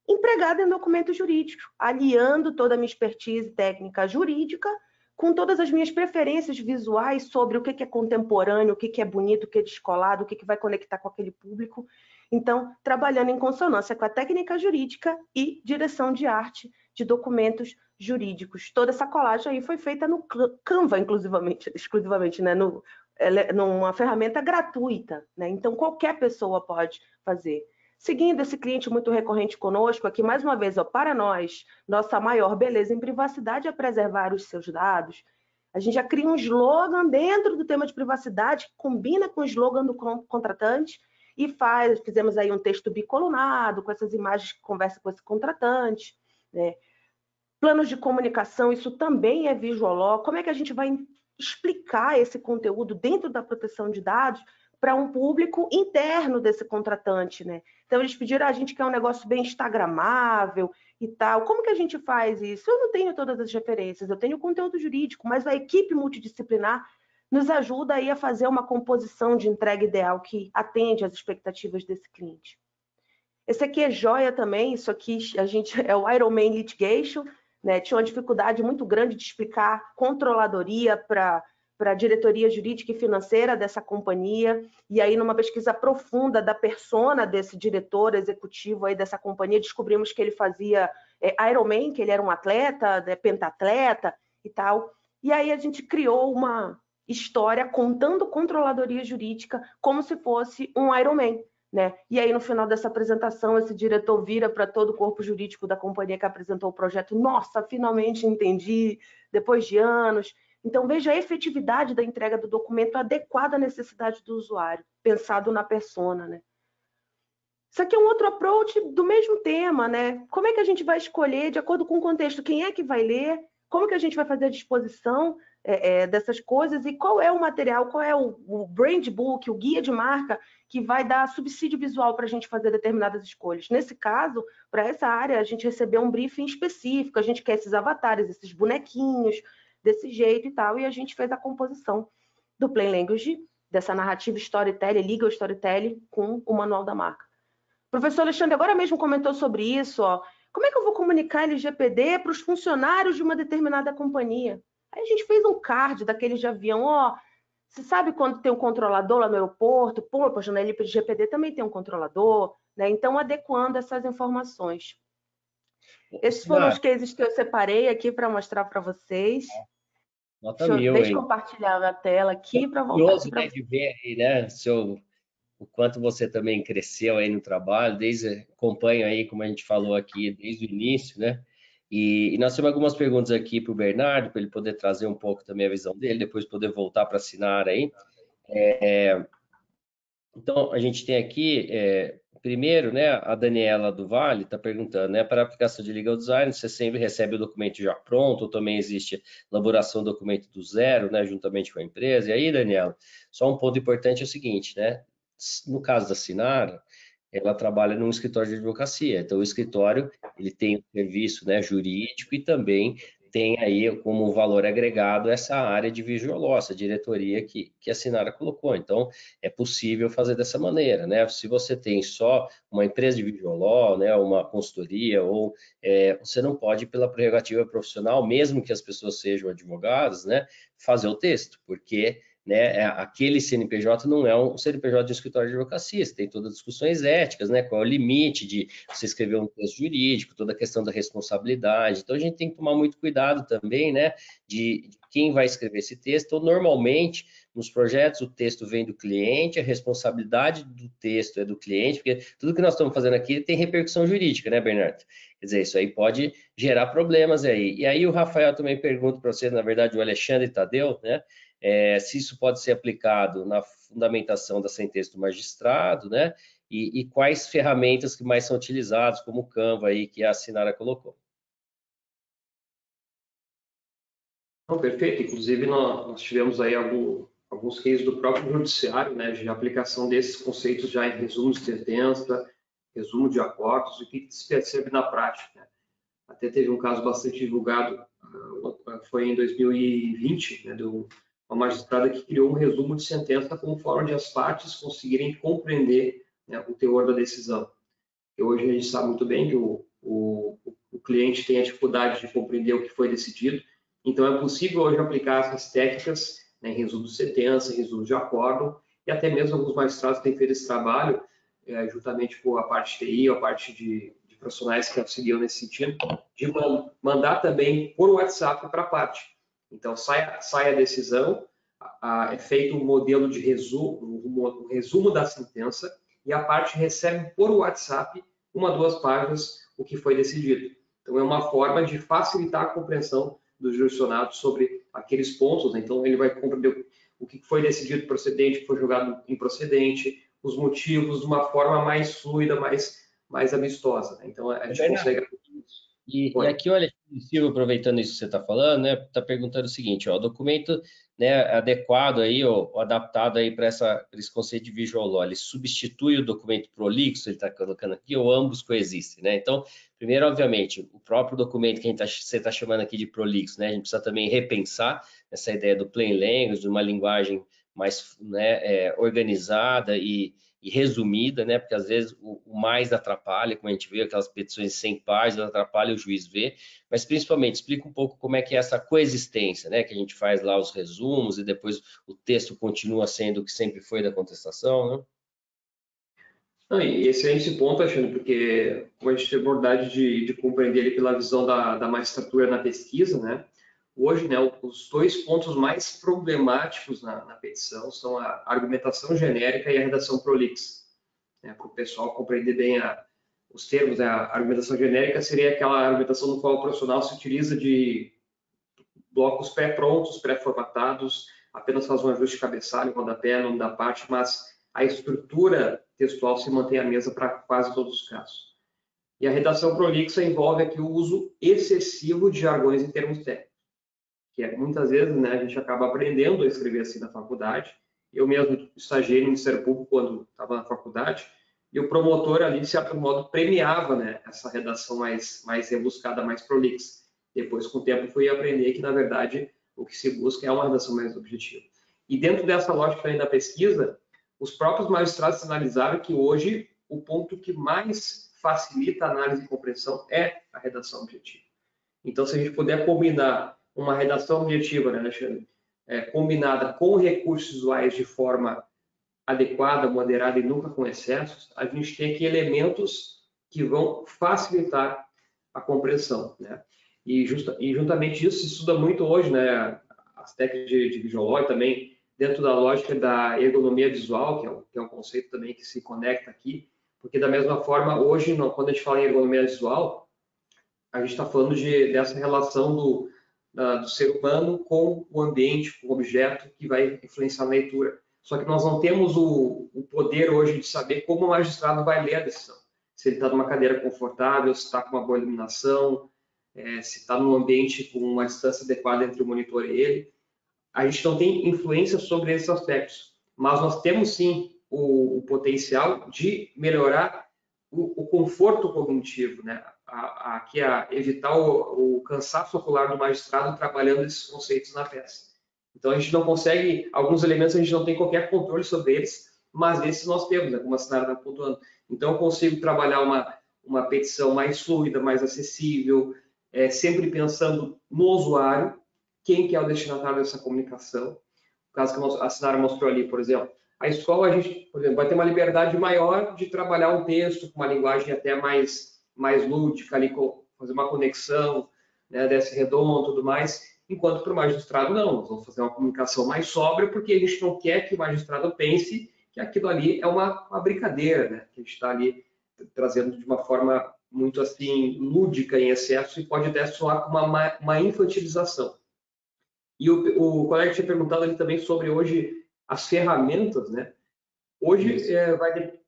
empregado em documentos jurídicos, aliando toda a minha expertise técnica jurídica com todas as minhas preferências visuais sobre o que é contemporâneo, o que é bonito, o que é descolado, o que vai conectar com aquele público. Então, trabalhando em consonância com a técnica jurídica e direção de arte de documentos jurídicos. Toda essa colagem aí foi feita no Canva, exclusivamente, né? Numa ferramenta gratuita, né? Então, qualquer pessoa pode fazer. Seguindo esse cliente muito recorrente conosco, aqui mais uma vez, para nós, nossa maior beleza em privacidade é preservar os seus dados. A gente já cria um slogan dentro do tema de privacidade que combina com o slogan do contratante e fizemos aí um texto bicolunado com essas imagens que conversam com esse contratante, né? Planos de comunicação, isso também é Visual Law. Como é que a gente vai explicar esse conteúdo dentro da proteção de dados para um público interno desse contratante, né? Então, eles pediram a gente que é um negócio bem instagramável e tal. Como que a gente faz isso? Eu não tenho todas as referências, eu tenho conteúdo jurídico, mas a equipe multidisciplinar nos ajuda aí a fazer uma composição de entrega ideal que atende às expectativas desse cliente. Esse aqui é joia também, isso aqui é o Ironman Litigation, né? Tinha uma dificuldade muito grande de explicar controladoria para a diretoria jurídica e financeira dessa companhia, e aí numa pesquisa profunda da persona desse diretor executivo aí dessa companhia, descobrimos que ele fazia Ironman, que ele era um atleta, pentatleta e tal, e aí a gente criou uma história contando controladoria jurídica como se fosse um Ironman, né? E aí, no final dessa apresentação, esse diretor vira para todo o corpo jurídico da companhia que apresentou o projeto. Nossa, finalmente entendi, depois de anos. Então, veja a efetividade da entrega do documento adequada à necessidade do usuário, pensado na persona, né? Isso aqui é um outro approach do mesmo tema, né? Como é que a gente vai escolher, de acordo com o contexto, quem é que vai ler, como que a gente vai fazer a disposição dessas coisas e qual é o material, qual é o brand book, o guia de marca que vai dar subsídio visual para a gente fazer determinadas escolhas. Nesse caso, para essa área, a gente recebeu um briefing específico, a gente quer esses avatares, esses bonequinhos, desse jeito e tal, e a gente fez a composição do Plain Language, dessa narrativa storytelling, legal storytelling, com o manual da marca. O professor Alexandre agora mesmo comentou sobre isso, ó. Como é que eu vou comunicar LGPD para os funcionários de uma determinada companhia? Aí a gente fez um card daqueles de avião, ó. Você sabe quando tem um controlador lá no aeroporto? Poxa, na LGPD também tem um controlador, né? Então, adequando essas informações. Esses foram os cases que eu separei aqui para mostrar para vocês. Nota mil, deixa eu compartilhar a minha tela aqui para voltar. Curioso, né, de ver aí, né, o quanto você também cresceu aí no trabalho, acompanho aí, como a gente falou aqui, desde o início, né? E nós temos algumas perguntas aqui para o Bernardo, para ele poder trazer um pouco também a visão dele, depois poder voltar para assinar aí. Então, a gente tem aqui, primeiro, né, a Daniela do Vale está perguntando, né, para a aplicação de Legal Design, você sempre recebe o documento já pronto, ou também existe elaboração do documento do zero, né, juntamente com a empresa? E aí, Daniela, só um ponto importante é o seguinte, né, no caso da Sinara, ela trabalha num escritório de advocacia, então o escritório, ele tem um serviço, né, jurídico e também tem aí como valor agregado essa área de Visual Law, essa diretoria que a Sinara colocou. Então, é possível fazer dessa maneira, né? Se você tem só uma empresa de Visual Law, né, uma consultoria, ou você não pode, pela prerrogativa profissional, mesmo que as pessoas sejam advogadas, né, fazer o texto, porque né, aquele CNPJ não é um CNPJ de escritório de advocacia, você tem todas as discussões éticas, né, qual é o limite de você escrever um texto jurídico, toda a questão da responsabilidade, então a gente tem que tomar muito cuidado também, né, de quem vai escrever esse texto. Então, normalmente, nos projetos, o texto vem do cliente, a responsabilidade do texto é do cliente, porque tudo que nós estamos fazendo aqui tem repercussão jurídica, né, Bernardo? Quer dizer, isso aí pode gerar problemas aí. E aí o Rafael também pergunta para você, na verdade, o Alexandre Tadeu, né, se isso pode ser aplicado na fundamentação da sentença do magistrado, né? E quais ferramentas que mais são utilizadas, como o Canva aí que a Sinara colocou. Não, perfeito. Inclusive, nós tivemos aí alguns cases do próprio judiciário, né, de aplicação desses conceitos já em resumo de sentença, resumo de acordos, o que se percebe na prática, né? Até teve um caso bastante divulgado, foi em 2020, né, de uma magistrada que criou um resumo de sentença como forma de as partes conseguirem compreender, né, o teor da decisão. E hoje a gente sabe muito bem que o cliente tem a dificuldade de compreender o que foi decidido, então é possível hoje aplicar essas técnicas, né, em resumo de sentença, em resumo de acordo, e até mesmo alguns magistrados têm feito esse trabalho, juntamente com a parte de TI, a parte de profissionais que auxiliam nesse sentido, de mandar também por WhatsApp para a parte. Então, sai a decisão, é feito um modelo de resumo, um resumo da sentença, e a parte recebe por WhatsApp, 1 a 2 páginas, o que foi decidido. Então, é uma forma de facilitar a compreensão do jurisdicionado sobre aqueles pontos, né? Então, ele vai compreender o que foi decidido procedente, o que foi julgado improcedente, os motivos de uma forma mais fluida, mais amistosa, né? Então, a gente consegue... E aqui, olha, Silvio, aproveitando isso que você está falando, né, está perguntando o seguinte, ó, o documento, né, adequado aí, ou adaptado aí para esse conceito de visual law, ele substitui o documento prolixo, ele está colocando aqui, ou ambos coexistem, né? Então, primeiro, obviamente, o próprio documento que você está chamando aqui de prolixo, né, a gente precisa também repensar essa ideia do plain language, de uma linguagem mais, né, organizada e resumida, né? Porque às vezes o mais atrapalha, como a gente vê, aquelas petições de 100 páginas, atrapalha o juiz ver, mas principalmente explica um pouco como é que é essa coexistência, né? Que a gente faz lá os resumos e depois o texto continua sendo o que sempre foi da contestação, né? Não, e excelente esse ponto, Alexandre, porque como a gente tem abordagem de compreender ele pela visão da magistratura na pesquisa, né? Hoje, né, os 2 pontos mais problemáticos na petição são a argumentação genérica e a redação prolixa, né, para o pessoal compreender bem os termos. Né? A argumentação genérica seria aquela argumentação no qual o profissional se utiliza de blocos pré-prontos, pré-formatados, apenas faz um ajuste de cabeçalho, rodapé, nome da parte, mas a estrutura textual se mantém a mesma para quase todos os casos. E a redação prolixa envolve aqui o uso excessivo de jargões em termos técnicos, que muitas vezes, né, a gente acaba aprendendo a escrever assim na faculdade. Eu mesmo estagiei no Ministério Público quando estava na faculdade, e o promotor ali, de certo modo, premiava, né, essa redação mais rebuscada, mais prolixa. Depois, com o tempo, fui aprender que, na verdade, o que se busca é uma redação mais objetiva. E dentro dessa lógica também da pesquisa, os próprios magistrados analisaram que hoje o ponto que mais facilita a análise e compreensão é a redação objetiva. Então, se a gente puder combinar uma redação objetiva, né, Alexandre, combinada com recursos visuais de forma adequada, moderada e nunca com excessos, a gente tem aqui elementos que vão facilitar a compreensão, né? E juntamente isso se estuda muito hoje, né? As técnicas de visual law e também dentro da lógica da ergonomia visual, que é um conceito também que se conecta aqui, porque da mesma forma, hoje, quando a gente fala em ergonomia visual, a gente está falando dessa relação do ser humano com o ambiente, com o objeto que vai influenciar na leitura. Só que nós não temos o poder hoje de saber como o magistrado vai ler a decisão. Se ele está numa cadeira confortável, se está com uma boa iluminação, se está num ambiente com uma distância adequada entre o monitor e ele. A gente não tem influência sobre esses aspectos, mas nós temos sim o potencial de melhorar o conforto cognitivo, né? Evitar o cansaço ocular do magistrado trabalhando esses conceitos na peça. Então, a gente não consegue, alguns elementos a gente não tem qualquer controle sobre eles, mas esses nós temos, né, como a Sinara está pontuando. Então, eu consigo trabalhar uma petição mais fluida, mais acessível, sempre pensando no usuário, quem que é o destinatário dessa comunicação. O caso que a Sinara mostrou ali, por exemplo, a escola, a gente, por exemplo, vai ter uma liberdade maior de trabalhar um texto com uma linguagem até mais lúdica, ali, fazer uma conexão, né, desse redondo e tudo mais, enquanto para o magistrado não, nós vamos fazer uma comunicação mais sóbria, porque a gente não quer que o magistrado pense que aquilo ali é uma brincadeira, né, que a gente está ali trazendo de uma forma muito assim lúdica em excesso e pode até soar como uma infantilização. E o colega tinha perguntado ali também sobre hoje as ferramentas, né? Hoje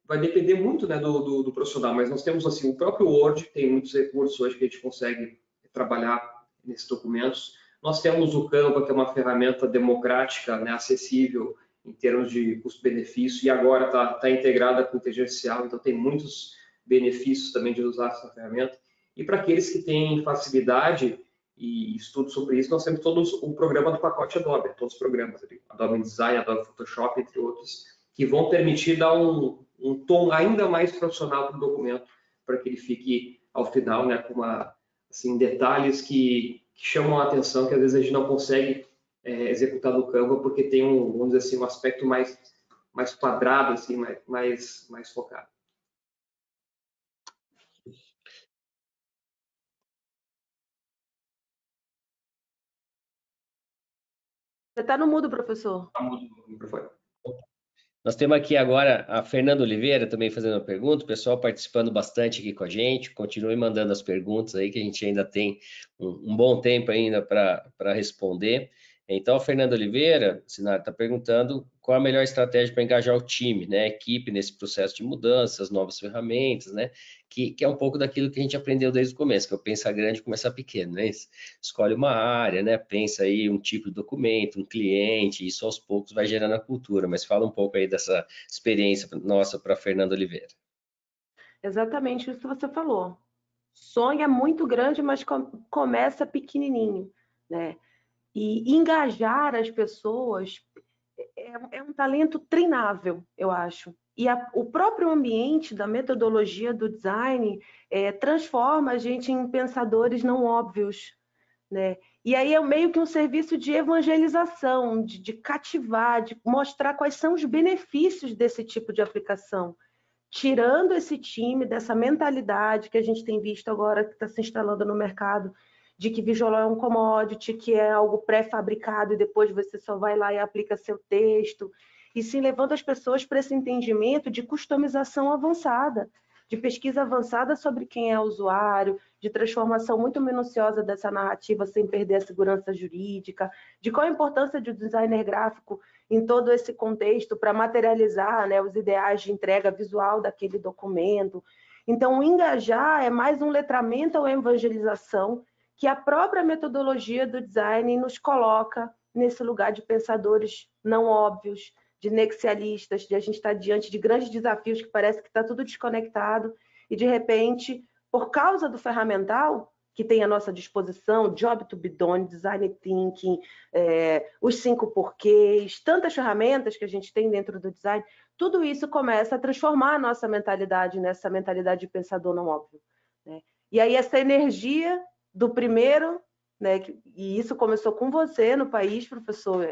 vai depender muito, né, do profissional, mas nós temos assim o próprio Word, tem muitos recursos hoje que a gente consegue trabalhar nesses documentos. Nós temos o Canva, que é uma ferramenta democrática, né, acessível em termos de custo-benefício, e agora está integrada com inteligência artificial, então tem muitos benefícios também de usar essa ferramenta. E para aqueles que têm facilidade e estudo sobre isso, nós temos todos o programa do pacote Adobe, todos os programas, Adobe InDesign, Adobe Photoshop, entre outros, que vão permitir dar um tom ainda mais profissional para o documento, para que ele fique, ao final, né, com assim, detalhes que chamam a atenção, que às vezes a gente não consegue executar no Canva, porque tem vamos dizer assim, um aspecto mais quadrado, assim, mais focado. Você está no mudo, professor. Está mudo o microfone. Nós temos aqui agora a Fernanda Oliveira também fazendo uma pergunta, o pessoal participando bastante aqui com a gente, continue mandando as perguntas aí, que a gente ainda tem um bom tempo ainda para responder. Então, a Fernanda Oliveira, Sinara, está perguntando qual a melhor estratégia para engajar o time, né, a equipe nesse processo de mudanças, novas ferramentas, né, que é um pouco daquilo que a gente aprendeu desde o começo, que é o pensar grande e começar pequeno, né, escolhe uma área, né, pensa aí um tipo de documento, um cliente, isso aos poucos vai gerando a cultura, mas fala um pouco aí dessa experiência nossa para a Fernanda Oliveira. Exatamente isso que você falou. Sonho é muito grande, mas começa pequenininho, né? E engajar as pessoas é um talento treinável, eu acho. E o próprio ambiente da metodologia do design transforma a gente em pensadores não óbvios, né? E aí é meio que um serviço de evangelização, de cativar, de mostrar quais são os benefícios desse tipo de aplicação. Tirando esse time dessa mentalidade que a gente tem visto agora que está se instalando no mercado, de que visual é um commodity, que é algo pré-fabricado e depois você só vai lá e aplica seu texto, e sim levando as pessoas para esse entendimento de customização avançada, de pesquisa avançada sobre quem é o usuário, de transformação muito minuciosa dessa narrativa sem perder a segurança jurídica, de qual a importância de um designer gráfico em todo esse contexto para materializar, né, os ideais de entrega visual daquele documento. Então, o engajar é mais um letramento ou evangelização que a própria metodologia do design nos coloca nesse lugar de pensadores não óbvios, de nexialistas, de a gente estar diante de grandes desafios que parece que está tudo desconectado e, de repente, por causa do ferramental que tem à nossa disposição, Job to be done, Design Thinking, os 5 porquês, tantas ferramentas que a gente tem dentro do design, tudo isso começa a transformar a nossa mentalidade nessa mentalidade de pensador não óbvio, né? E aí essa energia do primeiro, né, e isso começou com você no país, professor,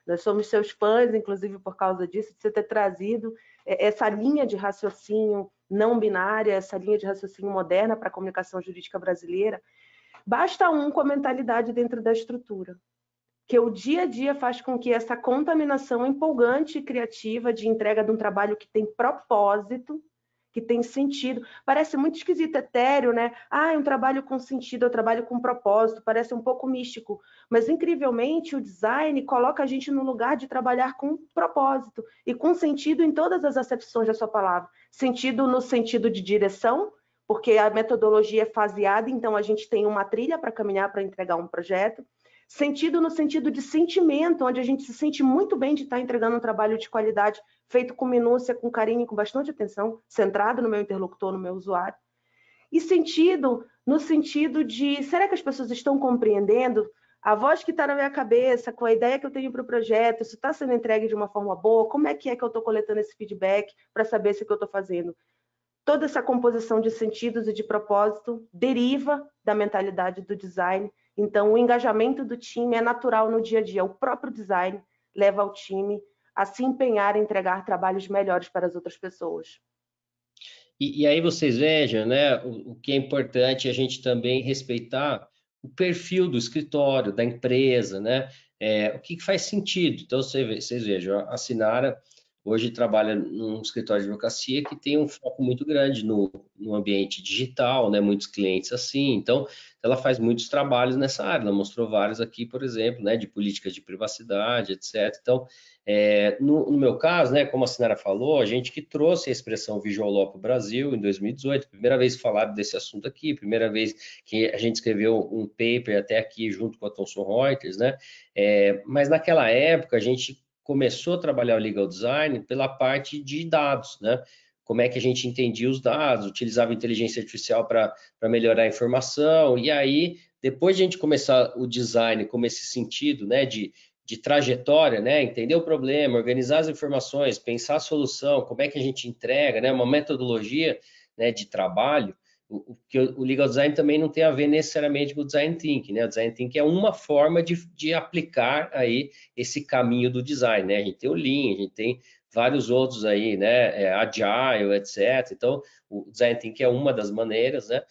nós somos seus fãs, inclusive por causa disso, de você ter trazido essa linha de raciocínio não binária, essa linha de raciocínio moderna para a comunicação jurídica brasileira. Basta um com a mentalidade dentro da estrutura, que o dia a dia faz com que essa contaminação empolgante e criativa de entrega de um trabalho que tem propósito, que tem sentido, parece muito esquisito, etéreo, né? Ah, é um trabalho com sentido, é um trabalho com propósito, parece um pouco místico, mas incrivelmente o design coloca a gente no lugar de trabalhar com propósito e com sentido em todas as acepções da sua palavra. Sentido no sentido de direção, porque a metodologia é faseada, então a gente tem uma trilha para caminhar para entregar um projeto. Sentido no sentido de sentimento, onde a gente se sente muito bem de estar entregando um trabalho de qualidade, feito com minúcia, com carinho, com bastante atenção, centrado no meu interlocutor, no meu usuário. E sentido no sentido de, será que as pessoas estão compreendendo a voz que está na minha cabeça, com a ideia que eu tenho para o projeto, se está sendo entregue de uma forma boa, como é que eu estou coletando esse feedback para saber se o que eu estou fazendo? Toda essa composição de sentidos e de propósito deriva da mentalidade do design. Então, o engajamento do time é natural no dia a dia. O próprio design leva o time a se empenhar em entregar trabalhos melhores para as outras pessoas. E aí vocês vejam, né, o que é importante a gente também respeitar o perfil do escritório, da empresa, né, o que faz sentido. Então, vocês vejam, a Sinara hoje trabalha num escritório de advocacia que tem um foco muito grande no ambiente digital, né? Muitos clientes assim, então ela faz muitos trabalhos nessa área. Ela mostrou vários aqui, por exemplo, né? De políticas de privacidade, etc. Então, no meu caso, né? Como a Sinara falou, a gente que trouxe a expressão Visual Law para o Brasil em 2018, primeira vez que falaram desse assunto aqui, primeira vez que a gente escreveu um paper até aqui junto com a Thomson Reuters, né? Mas naquela época a gente começou a trabalhar o legal design pela parte de dados, né? Como é que a gente entendia os dados, utilizava inteligência artificial para melhorar a informação, e aí, depois de a gente começar o design como esse sentido, né, de trajetória, né, entender o problema, organizar as informações, pensar a solução, como é que a gente entrega, né, uma metodologia, né, de trabalho, que o legal design também não tem a ver necessariamente com o design thinking, né? O design thinking é uma forma de aplicar aí esse caminho do design, né? A gente tem o Lean, a gente tem vários outros aí, né? Agile, etc. Então, o design thinking é uma das maneiras, né?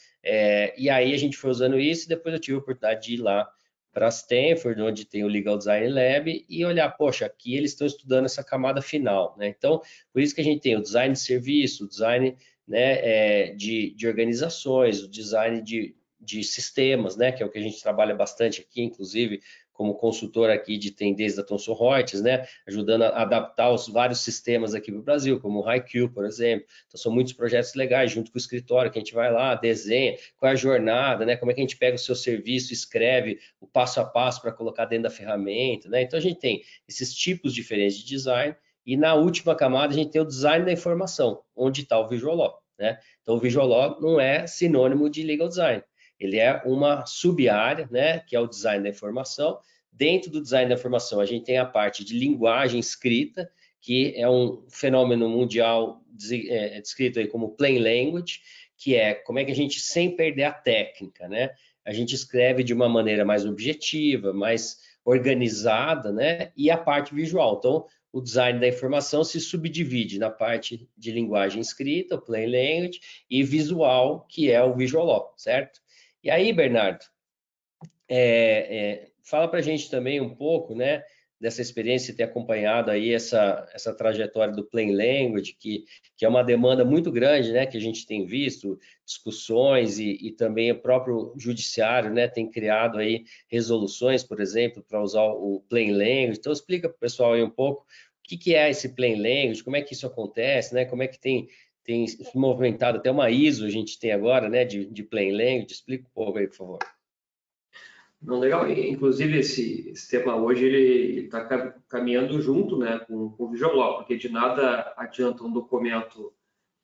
E aí a gente foi usando isso e depois eu tive a oportunidade de ir lá para Stanford, onde tem o Legal Design Lab, e olhar, poxa, aqui eles estão estudando essa camada final, né? Então, por isso que a gente tem o design de serviço, o design, né, de organizações, o design de sistemas, né, que é o que a gente trabalha bastante aqui, inclusive como consultor aqui de tendência da Thomson Reuters, né, ajudando a adaptar os vários sistemas aqui para o Brasil, como o HiQ, por exemplo. Então, são muitos projetos legais, junto com o escritório, que a gente vai lá, desenha, qual é a jornada, né, como é que a gente pega o seu serviço, escreve o passo a passo para colocar dentro da ferramenta, né. Então, a gente tem esses tipos diferentes de design. E na última camada, a gente tem o design da informação, onde está o Visual Law, né? Então, o Visual Law não é sinônimo de Legal Design. Ele é uma sub-área, né? Que é o design da informação. Dentro do design da informação, a gente tem a parte de linguagem escrita, que é um fenômeno mundial descrito aí como plain language, que é como é que a gente, sem perder a técnica, né? A gente escreve de uma maneira mais objetiva, mais organizada, né? E a parte visual. Então, o design da informação se subdivide na parte de linguagem escrita, o plain language, e visual, que é o visual law, certo? E aí, Bernardo, fala para a gente também um pouco, né, dessa experiência de ter acompanhado aí essa trajetória do plain language, que é uma demanda muito grande, né, que a gente tem visto, discussões e também o próprio judiciário, né, tem criado aí resoluções, por exemplo, para usar o plain language. Então, explica para o pessoal aí um pouco o que é esse plain language, como é que isso acontece, né, como é que tem se movimentado, até uma ISO a gente tem agora, né, de plain language. Explica um pouco aí, por favor. Não, legal. Inclusive, esse tema hoje, ele está caminhando junto, né, com o Visual Law, porque de nada adianta um documento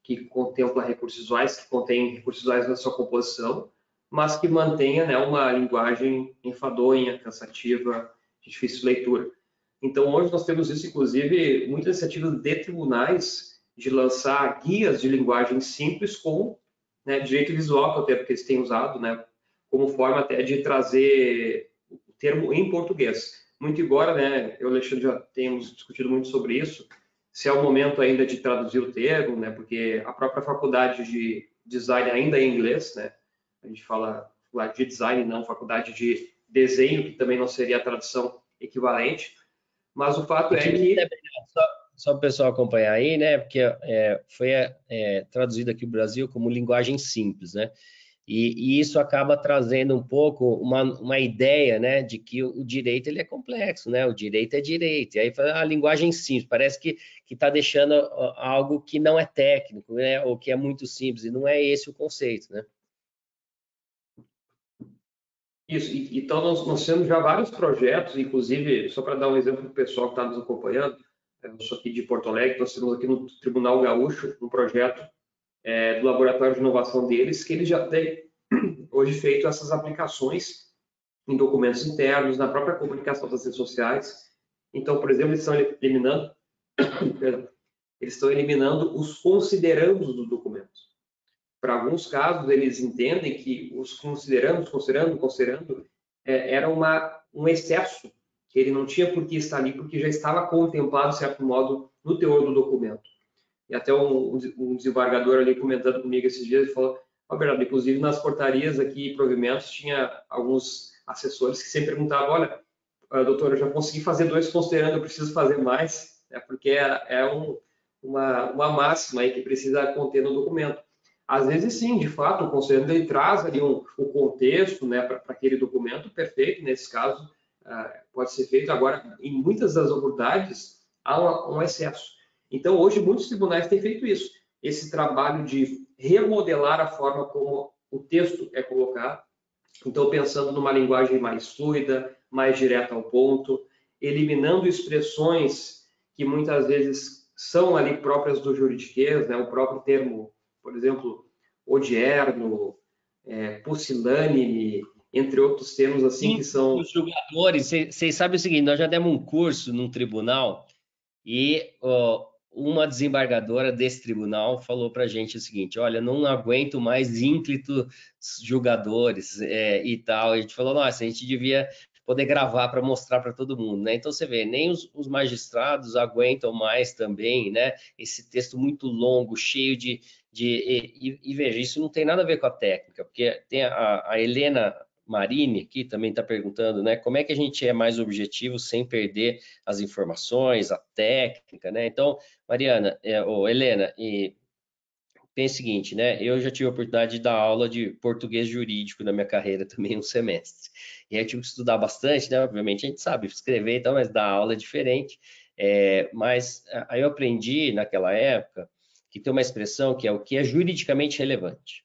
que contempla recursos visuais, que contém recursos visuais na sua composição, mas que mantenha, né, uma linguagem enfadonha, cansativa, de difícil leitura. Então, hoje nós temos isso, inclusive, muitas iniciativas de tribunais de lançar guias de linguagem simples com, né, direito visual, que é o termo que eles têm usado, né, como forma até de trazer o termo em português. Muito embora, né, eu e o Alexandre já temos discutido muito sobre isso, se é o momento ainda de traduzir o termo, né, porque a própria faculdade de design ainda é em inglês, né, a gente fala de design, não faculdade de desenho, que também não seria a tradução equivalente, mas o fato é que... Só para o pessoal acompanhar aí, né, porque foi traduzido aqui no Brasil como linguagem simples, né, e isso acaba trazendo um pouco uma ideia, né, de que o direito ele é complexo, né, o direito é direito, e aí a linguagem simples, parece que está deixando algo que não é técnico, né, ou que é muito simples, e não é esse o conceito, né. Isso, então nós temos já vários projetos, inclusive, só para dar um exemplo para o pessoal que está nos acompanhando, eu sou aqui de Porto Alegre, nós temos aqui no Tribunal Gaúcho um projeto do laboratório de inovação deles, que eles já têm hoje feito essas aplicações em documentos internos, na própria comunicação das redes sociais. Então, por exemplo, eles estão eliminando os considerandos dos documentos. Para alguns casos, eles entendem que os considerando, era um excesso, que ele não tinha por que estar ali, porque já estava contemplado, de certo modo, no teor do documento. E até um desembargador ali comentando comigo esses dias, ele falou, Bernardo, inclusive nas portarias aqui e provimentos, tinha alguns assessores que sempre perguntavam, olha, doutor, eu já consegui fazer 2 considerando, eu preciso fazer mais. né? Porque é uma máxima aí que precisa conter no documento. Às vezes, sim, de fato, o conselheiro ele traz ali o contexto, né, para aquele documento, perfeito, nesse caso, pode ser feito. Agora, em muitas das abordagem, há um excesso. Então, hoje, muitos tribunais têm feito isso, esse trabalho de remodelar a forma como o texto é colocado. Então, pensando numa linguagem mais fluida, mais direta ao ponto, eliminando expressões que muitas vezes são ali próprias do juridiquês, né? O próprio termo, por exemplo, odierno, pusilânime, entre outros termos assim. Sim, que são... Os julgadores, vocês sabem o seguinte, nós já demos um curso num tribunal e uma desembargadora desse tribunal falou para a gente o seguinte, olha, não aguento mais ínclitos julgadores e tal. A gente falou, nossa, a gente devia poder gravar para mostrar para todo mundo, né? Então você vê, nem os magistrados aguentam mais também, né? Esse texto muito longo, cheio e veja, isso não tem nada a ver com a técnica, porque tem a Helena Marini aqui também está perguntando, né? Como é que a gente é mais objetivo sem perder as informações, a técnica, né? Então, Mariana, Helena, pensa o seguinte, né? Eu já tive a oportunidade de dar aula de português jurídico na minha carreira também um semestre. E aí eu tive que estudar bastante, né? Obviamente a gente sabe escrever e tal, mas dar aula é diferente. Mas aí eu aprendi naquela época que tem uma expressão que é o que é juridicamente relevante,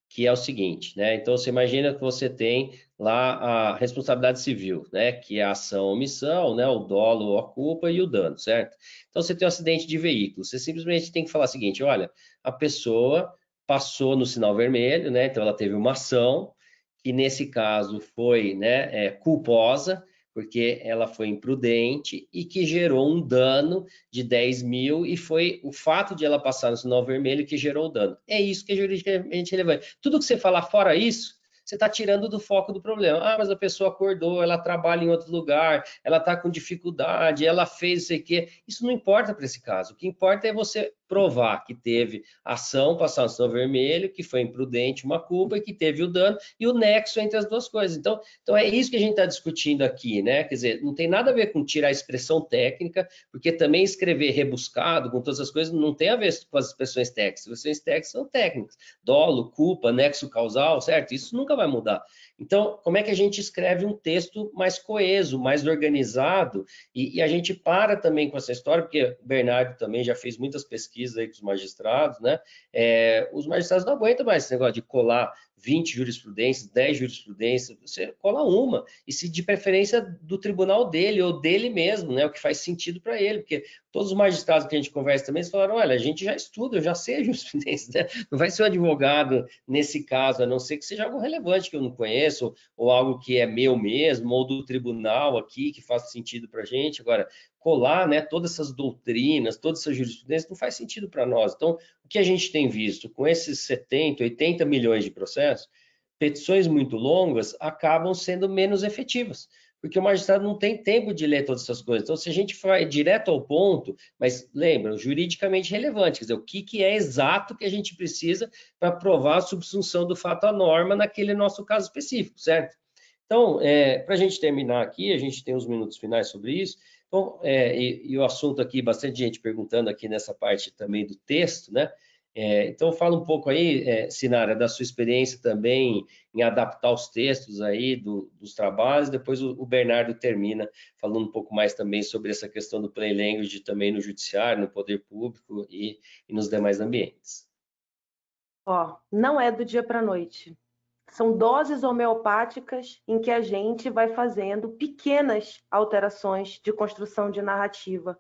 que é o seguinte, né? Então, você imagina que você tem lá a responsabilidade civil, né? Que é a ação ou omissão, né? O dolo ou a culpa e o dano, certo? Então, você tem um acidente de veículo. Você simplesmente tem que falar o seguinte, olha, a pessoa passou no sinal vermelho, né? Então, ela teve uma ação, que nesse caso foi, né, culposa, porque ela foi imprudente e que gerou um dano de 10 mil e foi o fato de ela passar no sinal vermelho que gerou o dano. É isso que é juridicamente relevante. Tudo que você falar fora isso, você está tirando do foco do problema. Ah, mas a pessoa acordou, ela trabalha em outro lugar, ela está com dificuldade, ela fez isso aqui. Isso não importa para esse caso. O que importa é você provar que teve ação, passar no sinal vermelho, que foi imprudente, uma culpa, e que teve o dano, e o nexo entre as duas coisas. Então é isso que a gente está discutindo aqui, né? Quer dizer, não tem nada a ver com tirar a expressão técnica, porque também escrever rebuscado, com todas as coisas, não tem a ver com as expressões técnicas. As expressões técnicas são técnicas. Dolo, culpa, nexo causal, certo? Isso nunca vai mudar. Então, como é que a gente escreve um texto mais coeso, mais organizado, e a gente para também com essa história, porque o Bernardo também já fez muitas pesquisas aí com os magistrados, né? Os magistrados não aguentam mais esse negócio de colar 20 jurisprudências, 10 jurisprudências, você cola uma, e se de preferência do tribunal dele, ou dele mesmo, né? O que faz sentido para ele, porque todos os magistrados que a gente conversa também, eles falaram, olha, a gente já estuda, eu já sei a jurisprudência, né? Não vai ser um advogado nesse caso, a não ser que seja algo relevante que eu não conheço, ou algo que é meu mesmo, ou do tribunal aqui, que faça sentido para a gente. Agora, colar, né, todas essas doutrinas, toda essa jurisprudência não faz sentido para nós. Então, o que a gente tem visto com esses 70, 80 milhões de processos, petições muito longas acabam sendo menos efetivas, porque o magistrado não tem tempo de ler todas essas coisas. Então, se a gente vai direto ao ponto, mas lembra, juridicamente relevante, quer dizer, o que é exato que a gente precisa para provar a subsunção do fato à norma naquele nosso caso específico, certo? Então, para a gente terminar aqui, a gente tem uns minutos finais sobre isso. Então, e o assunto aqui, bastante gente perguntando aqui nessa parte também do texto, né? Então, fala um pouco aí, Sinara, da sua experiência também em adaptar os textos aí dos trabalhos. Depois o Bernardo termina falando um pouco mais também sobre essa questão do plain language também no judiciário, no poder público e nos demais ambientes. Não é do dia para a noite. São doses homeopáticas em que a gente vai fazendo pequenas alterações de construção de narrativa.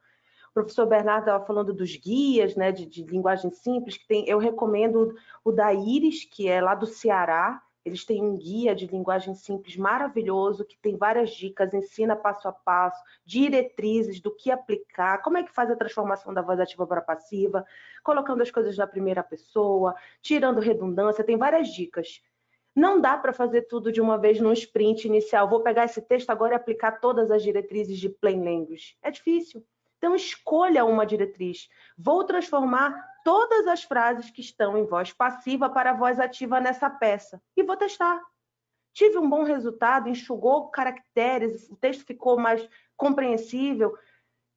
O professor Bernardo estava falando dos guias, né, de linguagem simples, que tem, eu recomendo o da Iris, que é lá do Ceará. Eles têm um guia de linguagem simples maravilhoso, que tem várias dicas, ensina passo a passo, diretrizes do que aplicar, como é que faz a transformação da voz ativa para passiva, colocando as coisas na primeira pessoa, tirando redundância, tem várias dicas. Não dá para fazer tudo de uma vez num sprint inicial. Vou pegar esse texto agora e aplicar todas as diretrizes de plain language. É difícil. Então, escolha uma diretriz. Vou transformar todas as frases que estão em voz passiva para voz ativa nessa peça. E vou testar. Tive um bom resultado, enxugou caracteres, o texto ficou mais compreensível.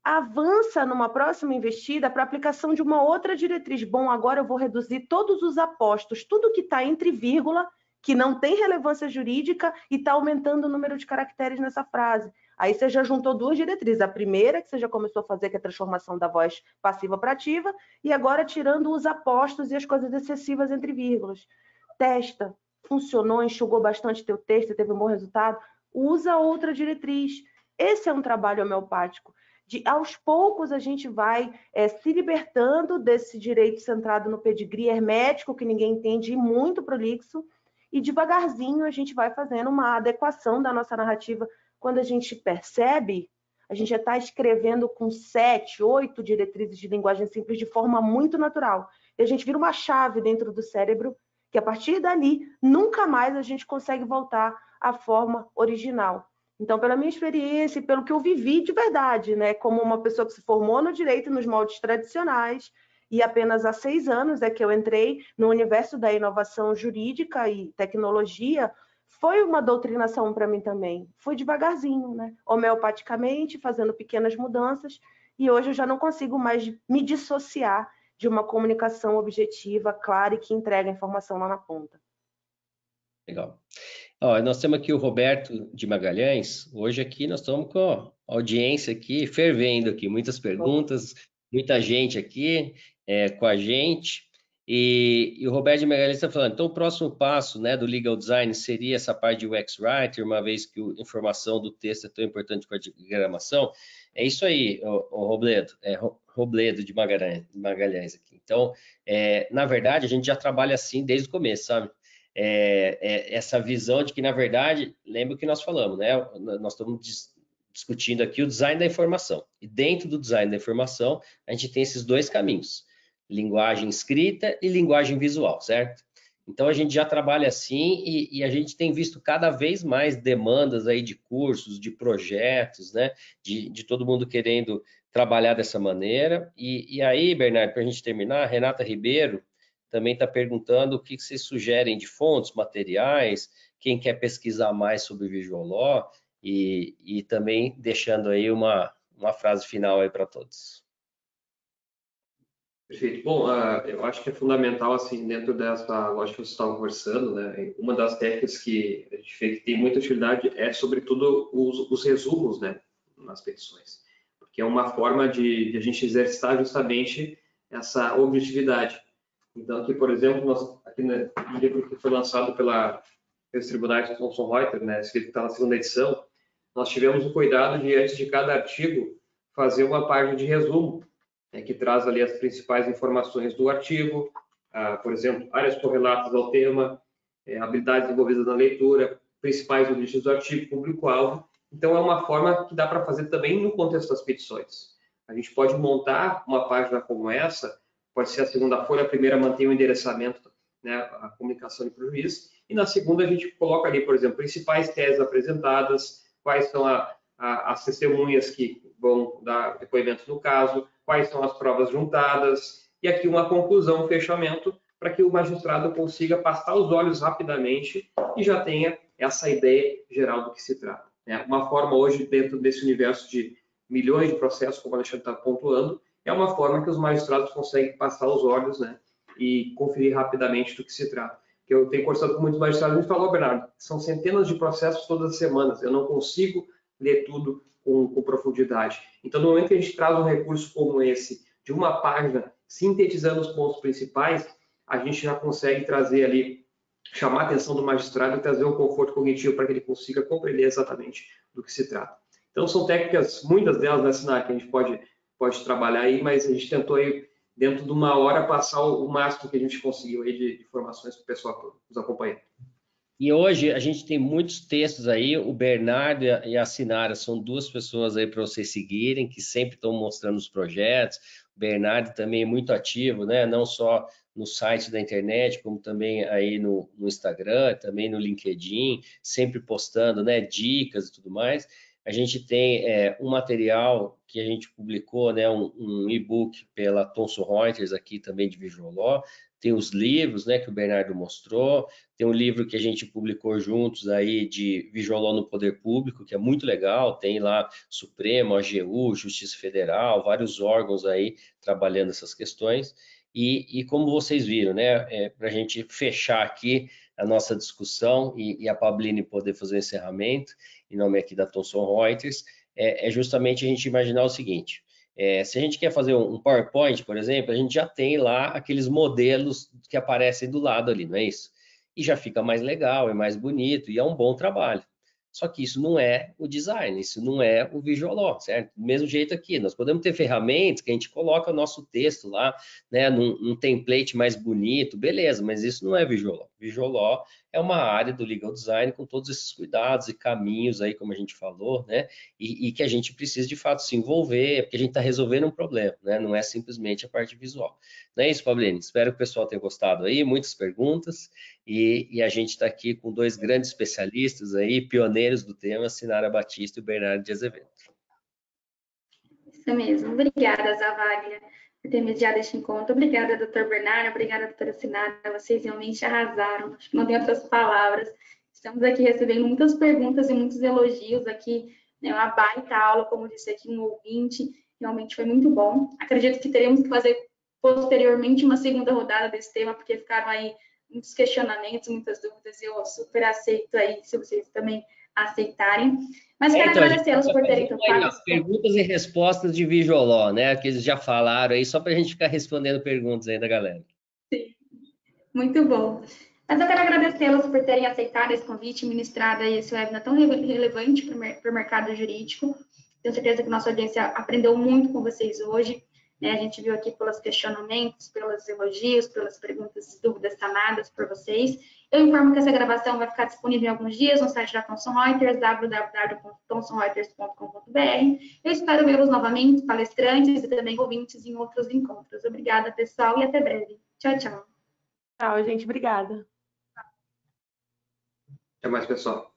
avança numa próxima investida para aplicação de uma outra diretriz. Bom, agora eu vou reduzir todos os apostos, tudo que está entre vírgula, que não tem relevância jurídica e está aumentando o número de caracteres nessa frase. Aí você já juntou duas diretrizes. A primeira, que você já começou a fazer, que é a transformação da voz passiva para ativa, e agora tirando os apostos e as coisas excessivas entre vírgulas. Testa, funcionou, enxugou bastante teu texto, teve um bom resultado, usa outra diretriz. Esse é um trabalho homeopático. Aos poucos a gente vai se libertando desse direito centrado no pedigree hermético, que ninguém entende, e muito prolixo, e devagarzinho a gente vai fazendo uma adequação da nossa narrativa. Quando a gente percebe, a gente já está escrevendo com 7, 8 diretrizes de linguagem simples de forma muito natural. E a gente vira uma chave dentro do cérebro, que a partir dali, nunca mais a gente consegue voltar à forma original. Então, pela minha experiência e pelo que eu vivi de verdade, né, como uma pessoa que se formou no direito nos moldes tradicionais, e apenas há 6 anos é que eu entrei no universo da inovação jurídica e tecnologia, foi uma doutrinação para mim também. Fui devagarzinho, né, homeopaticamente, fazendo pequenas mudanças, e hoje eu já não consigo mais me dissociar de uma comunicação objetiva, clara e que entrega a informação lá na ponta. Legal. Ó, nós temos aqui o Roberto de Magalhães. Hoje aqui nós estamos com a audiência aqui fervendo aqui, muitas perguntas, muita gente aqui com a gente. E o Roberto de Magalhães está falando, então o próximo passo, né, do legal design seria essa parte de UX Writer, uma vez que a informação do texto é tão importante para a diagramação. É isso aí, o Robledo, Robledo de Magalhães aqui. Então, na verdade, a gente já trabalha assim desde o começo, sabe? Essa visão de que, na verdade, lembra o que nós falamos, né? Nós estamos discutindo aqui o design da informação. E dentro do design da informação, a gente tem esses dois caminhos, linguagem escrita e linguagem visual, certo? Então, a gente já trabalha assim e a gente tem visto cada vez mais demandas aí de cursos, de projetos, né? De todo mundo querendo trabalhar dessa maneira. E aí, Bernardo, para a gente terminar, Renata Ribeiro também está perguntando o que vocês sugerem de fontes, materiais, quem quer pesquisar mais sobre Visual Law e também deixando aí uma frase final aí para todos. Perfeito. Bom, eu acho que é fundamental, assim, dentro dessa lógica que você estava conversando, né, uma das técnicas que a gente vê que tem muita utilidade é, sobretudo, os resumos, né, nas petições, porque é uma forma de a gente exercitar justamente essa objetividade. Então, aqui, por exemplo, aqui no livro que foi lançado pelos tribunais de Thomson Reuters, né, esse livro que está na segunda edição, nós tivemos o cuidado de, antes de cada artigo, fazer uma página de resumo, que traz ali as principais informações do artigo, por exemplo, áreas correlatas ao tema, habilidades envolvidas na leitura, principais objetivos do artigo, público-alvo. Então, é uma forma que dá para fazer também no contexto das petições. A gente pode montar uma página como essa, pode ser a segunda folha, a primeira mantém o endereçamento, né, a comunicação para o juiz, e na segunda a gente coloca ali, por exemplo, principais teses apresentadas, quais são as testemunhas que vão dar depoimento no caso, quais são as provas juntadas, e aqui uma conclusão, um fechamento, para que o magistrado consiga passar os olhos rapidamente e já tenha essa ideia geral do que se trata. Uma forma hoje, dentro desse universo de milhões de processos, como o Alexandre está pontuando, é uma forma que os magistrados conseguem passar os olhos, né, e conferir rapidamente do que se trata. Que eu tenho conversado com muitos magistrados e me falou, Bernardo, são centenas de processos todas as semanas, eu não consigo ler tudo com profundidade. Então, no momento que a gente traz um recurso como esse, de uma página, sintetizando os pontos principais, a gente já consegue trazer ali, chamar a atenção do magistrado e trazer um conforto cognitivo para que ele consiga compreender exatamente do que se trata. Então, são técnicas, muitas delas, né, Sinara, que a gente pode trabalhar aí, mas a gente tentou aí, dentro de uma hora, passar o máximo que a gente conseguiu aí de informações para o pessoal nos acompanhar. E hoje a gente tem muitos textos aí, o Bernardo e a Sinara são duas pessoas aí para vocês seguirem, que sempre estão mostrando os projetos. O Bernardo também é muito ativo, né? Não só no site da internet, como também aí no Instagram, também no LinkedIn, sempre postando, né, dicas e tudo mais. A gente tem um material que a gente publicou, né, um e-book pela Thomson Reuters aqui também de Visual Law, tem os livros, né, que o Bernardo mostrou, tem um livro que a gente publicou juntos aí de Visual Law no Poder Público, que é muito legal, tem lá Supremo, AGU, Justiça Federal, vários órgãos aí trabalhando essas questões, e como vocês viram, né, para a gente fechar aqui a nossa discussão e a Pabline poder fazer o encerramento, em nome aqui da Thomson Reuters, é justamente a gente imaginar o seguinte, se a gente quer fazer um PowerPoint, por exemplo, a gente já tem lá aqueles modelos que aparecem do lado ali, não é isso? E já fica mais legal, é mais bonito e é um bom trabalho. Só que isso não é o design, isso não é o Visual Law, certo? Do mesmo jeito aqui, nós podemos ter ferramentas que a gente coloca o nosso texto lá, né, num template mais bonito, beleza, mas isso não é Visual Law. Visual Law é uma área do legal design com todos esses cuidados e caminhos aí, como a gente falou, né, e que a gente precisa de fato se envolver, porque a gente está resolvendo um problema, né, não é simplesmente a parte visual. Não é isso, Pabline? Espero que o pessoal tenha gostado aí, muitas perguntas, e a gente está aqui com dois grandes especialistas aí, pioneiros do tema, Sinara Batista e o Bernardo de Azevedo. Isso mesmo. Obrigada, Zavaglia, por ter mediado este encontro. Obrigada, doutor Bernardo. Obrigada, doutora Sinara. Vocês realmente arrasaram. Acho que não tem outras palavras. Estamos aqui recebendo muitas perguntas e muitos elogios aqui, né? Uma baita aula, como disse aqui um ouvinte. Realmente foi muito bom. Acredito que teremos que fazer posteriormente uma segunda rodada desse tema, porque ficaram aí muitos questionamentos, muitas dúvidas, e eu super aceito aí, se vocês também aceitarem. Mas quero agradecê-los por terem topado. Perguntas e respostas de Visual Law, né? Que eles já falaram aí, só para a gente ficar respondendo perguntas aí da galera. Sim, muito bom. Mas eu quero agradecê-los por terem aceitado esse convite, ministrado aí esse webinar tão relevante para o mercado jurídico. Tenho certeza que nossa audiência aprendeu muito com vocês hoje. Né? A gente viu aqui pelos questionamentos, pelos elogios, pelas perguntas e dúvidas sanadas por vocês. Eu informo que essa gravação vai ficar disponível em alguns dias no site da Thomson Reuters, www.thomsonreuters.com.br. Eu espero vê-los novamente, palestrantes e também ouvintes em outros encontros. Obrigada, pessoal, e até breve. Tchau, tchau. Tchau, gente. Obrigada. Até mais, pessoal.